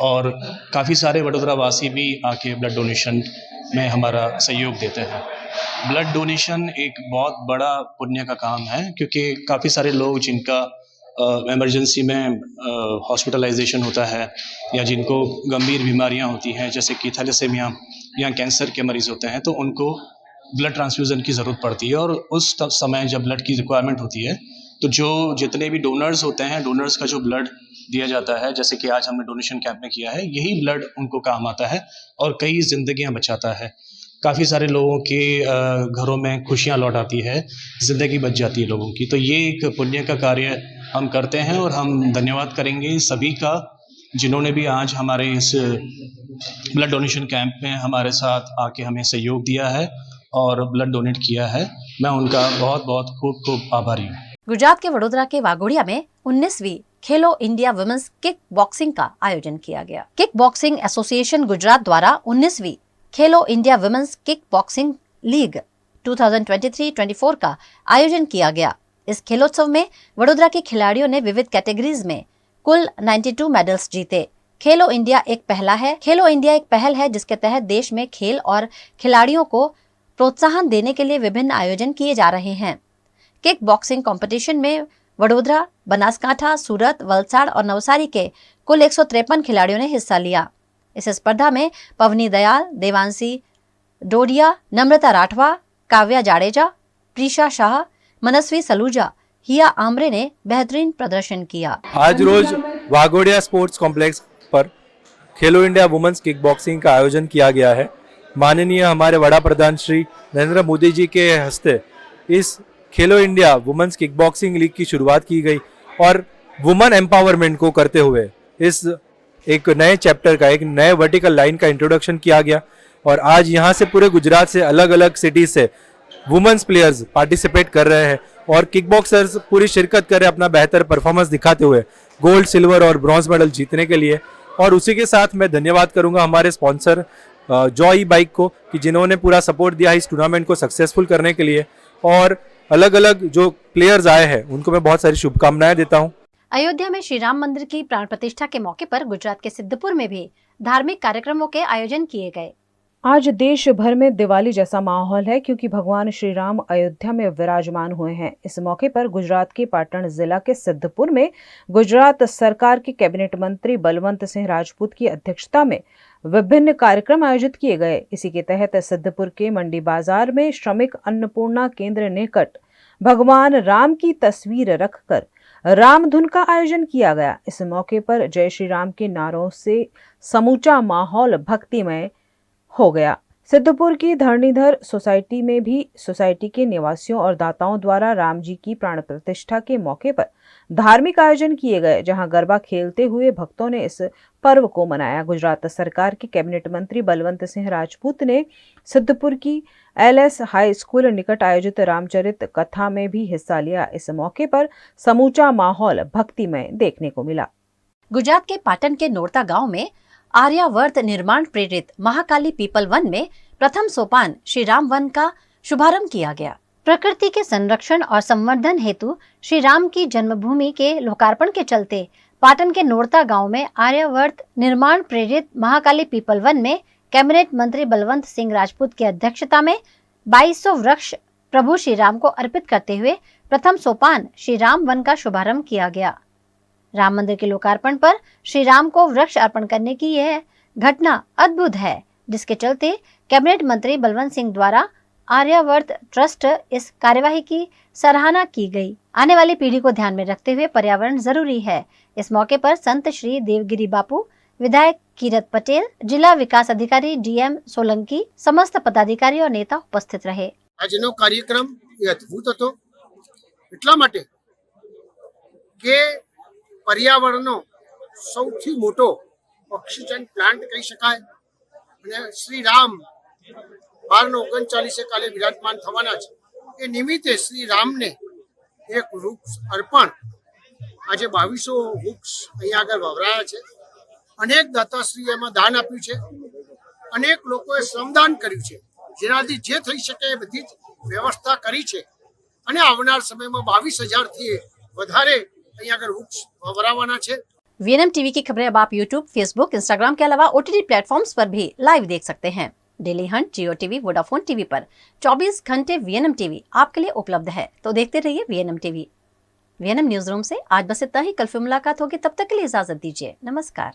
और काफ़ी सारे वडोदरा वासी भी आके ब्लड डोनेशन में हमारा सहयोग देते हैं। ब्लड डोनेशन एक बहुत बड़ा पुण्य का काम है, क्योंकि काफ़ी सारे लोग जिनका इमरजेंसी में हॉस्पिटलाइजेशन होता है या जिनको गंभीर बीमारियां होती हैं, जैसे कि थैलेसेमिया या कैंसर के मरीज़ होते हैं, तो उनको ब्लड ट्रांसफ्यूज़न की ज़रूरत पड़ती है। और उस समय जब ब्लड की रिक्वायरमेंट होती है तो जितने भी डोनर्स होते हैं, डोनर्स का जो ब्लड दिया जाता है, जैसे कि आज हमने डोनेशन कैंप में किया है, यही ब्लड उनको काम आता है और कई जिंदगियां बचाता है। काफ़ी सारे लोगों के घरों में खुशियां लौट आती है, ज़िंदगी बच जाती है लोगों की। तो ये एक पुण्य का कार्य हम करते हैं और हम धन्यवाद करेंगे सभी का, जिन्होंने भी आज हमारे इस ब्लड डोनेशन कैंप में हमारे साथ आके हमें सहयोग दिया है और ब्लड डोनेट किया है। मैं उनका बहुत बहुत खूब खूब आभारी हूँ। गुजरात के वडोदरा के वाघोड़िया में 19वीं Khelo India women's kick boxing का आयोजन किया गया। किक बॉक्सिंग एसोसिएशन गुजरात द्वारा 19वीं Khelo India women's kickboxing league 2023-24 का आयोजन किया गया। इस खेलोत्सव में वडोदरा के खिलाड़ियों ने विविध कैटेगरीज में कुल 92 मेडल्स जीते। खेलो इंडिया एक पहल है जिसके तहत देश में खेल और खिलाड़ियों को प्रोत्साहन देने के लिए विभिन्न आयोजन किए जा रहे हैं। किक बॉक्सिंग कंपटीशन में वडोदरा, बनासकांठा, सूरत, वलसाड़ और नवसारी के कुल 153 खिलाड़ियों ने हिस्सा लिया। इस स्पर्धा में पवनी दयाल, देवांशी डोडिया, नम्रता राठवा, काव्या जाडेजा, प्रीशा शाह, मनस्वी सलूजा, हिया आमरे ने बेहतरीन प्रदर्शन किया। आज रोज वाघोड़िया स्पोर्ट्स कॉम्प्लेक्स पर खेलो इंडिया वुमेन्स किक बॉक्सिंग का आयोजन किया गया है। माननीय हमारे वड़ा प्रधान श्री नरेंद्र मोदी जी के हस्ते इस Khelo India women's kickboxing league की शुरुआत की गई और वुमेन एम्पावरमेंट को करते हुए इस एक नए चैप्टर का, एक नए वर्टिकल लाइन का इंट्रोडक्शन किया गया। और आज यहाँ से पूरे गुजरात से अलग अलग सिटीज से वुमेन्स प्लेयर्स पार्टिसिपेट कर रहे हैं और किक बॉक्सर्स पूरी शिरकत कर रहे हैं अपना बेहतर परफॉर्मेंस दिखाते हुए गोल्ड, सिल्वर और ब्रॉन्ज मेडल जीतने के लिए। और उसी के साथ मैं धन्यवाद करूंगा हमारे स्पॉन्सर जॉय बाइक को कि जिन्होंने पूरा सपोर्ट दिया इस टूर्नामेंट को सक्सेसफुल करने के लिए। और अलग अलग जो प्लेयर्स आए हैं उनको मैं बहुत सारी शुभकामनाएं देता हूं। अयोध्या में श्री राम मंदिर की प्राण प्रतिष्ठा के मौके पर गुजरात के सिद्धपुर में भी धार्मिक कार्यक्रमों के आयोजन किए गए। आज देश भर में दिवाली जैसा माहौल है क्योंकि भगवान श्री राम अयोध्या में विराजमान हुए हैं। इस मौके पर गुजरात के पाटन जिला के सिद्धपुर में गुजरात सरकार के कैबिनेट मंत्री बलवंत सिंह राजपूत की अध्यक्षता में विभिन्न कार्यक्रम आयोजित किए गए। इसी के तहत सिद्धपुर के मंडी बाजार में श्रमिक अन्नपूर्णा केंद्र निकट भगवान राम की तस्वीर रखकर राम धुन का आयोजन किया गया। इस मौके पर जय श्री राम के नारों से समूचा माहौल भक्तिमय हो गया। सिद्धपुर की धरणीधर सोसाइटी में भी सोसाइटी के निवासियों और दाताओं द्वारा राम जी की प्राण प्रतिष्ठा के मौके पर धार्मिक आयोजन किए गए, जहां गरबा खेलते हुए भक्तों ने इस पर्व को मनाया। गुजरात सरकार के कैबिनेट मंत्री बलवंत सिंह राजपूत ने सिद्धपुर की LS हाई स्कूल निकट आयोजित रामचरित कथा में भी हिस्सा लिया। इस मौके पर समूचा माहौल भक्तिमय देखने को मिला। गुजरात के पाटन के नोरता गांव में आर्यावर्त निर्माण प्रेरित महाकाली पीपल वन में प्रथम सोपान श्री राम वन का शुभारंभ किया गया। प्रकृति के संरक्षण और संवर्धन हेतु श्री राम की जन्मभूमि के लोकार्पण के चलते पाटन के नोरता गांव में आर्यावर्त निर्माण प्रेरित महाकाली पीपल वन में कैबिनेट मंत्री बलवंत सिंह राजपूत की अध्यक्षता में 2200 वृक्ष प्रभु श्री राम को अर्पित करते हुए प्रथम सोपान श्री राम वन का शुभारंभ किया गया। राम मंदिर के लोकार्पण पर श्री राम को वृक्ष अर्पण करने की यह घटना अद्भुत है, जिसके चलते कैबिनेट मंत्री बलवंत सिंह द्वारा आर्यावर्त ट्रस्ट इस कार्यवाही की सराहना की गई। आने वाली पीढ़ी को ध्यान में रखते हुए पर्यावरण जरूरी है। इस मौके पर संत श्री देवगिरी बापू, विधायक कीरत पटेल, जिला विकास अधिकारी DM सोलंकी, समस्त पदाधिकारी और नेता उपस्थित रहे। આજનો કાર્યક્રમ એ અદ્ભુત હતો એટલા માટે કે પર્યાવરણનો સૌથી મોટો ઓક્સિજન પ્લાન્ટ કહી શકાય અને શ્રી રામ 12/39 કાલે વિરાજમાન થવાના છે. એ નિમિત્તે શ્રી રામને એક વૃક્ષ અર્પણ, આજે 2200 વૃક્ષ અહીંયા આગળ વવરાયા છે. અનેક દાતાશ્રીએ એમાં દાન આપ્યું છે, અનેક લોકોએ શ્રમદાન કર્યું છે, જેનાથી જે થઈ શકે એ બધી જ વ્યવસ્થા કરી છે. અને આવનાર સમયમાં 22,000 થી વધારે અહીંયા આગળ વૃક્ષ વવરાવાના છે. वीएनएम टीवी की खबरें अब आप यूट्यूब, फेसबुक, इंस्टाग्राम के अलावा ओटीटी प्लेटफॉर्म्स पर भी लाइव देख सकते हैं. डेली हंट, जियो टीवी, वोडाफोन टीवी पर 24 घंटे वीएनएम टीवी आपके लिए उपलब्ध है. तो देखते रहिए VNM TV. VNM news room से आज बस इतना ही. कल फिर मुलाकात होगी, तब तक के लिए इजाजत दीजिए. नमस्कार.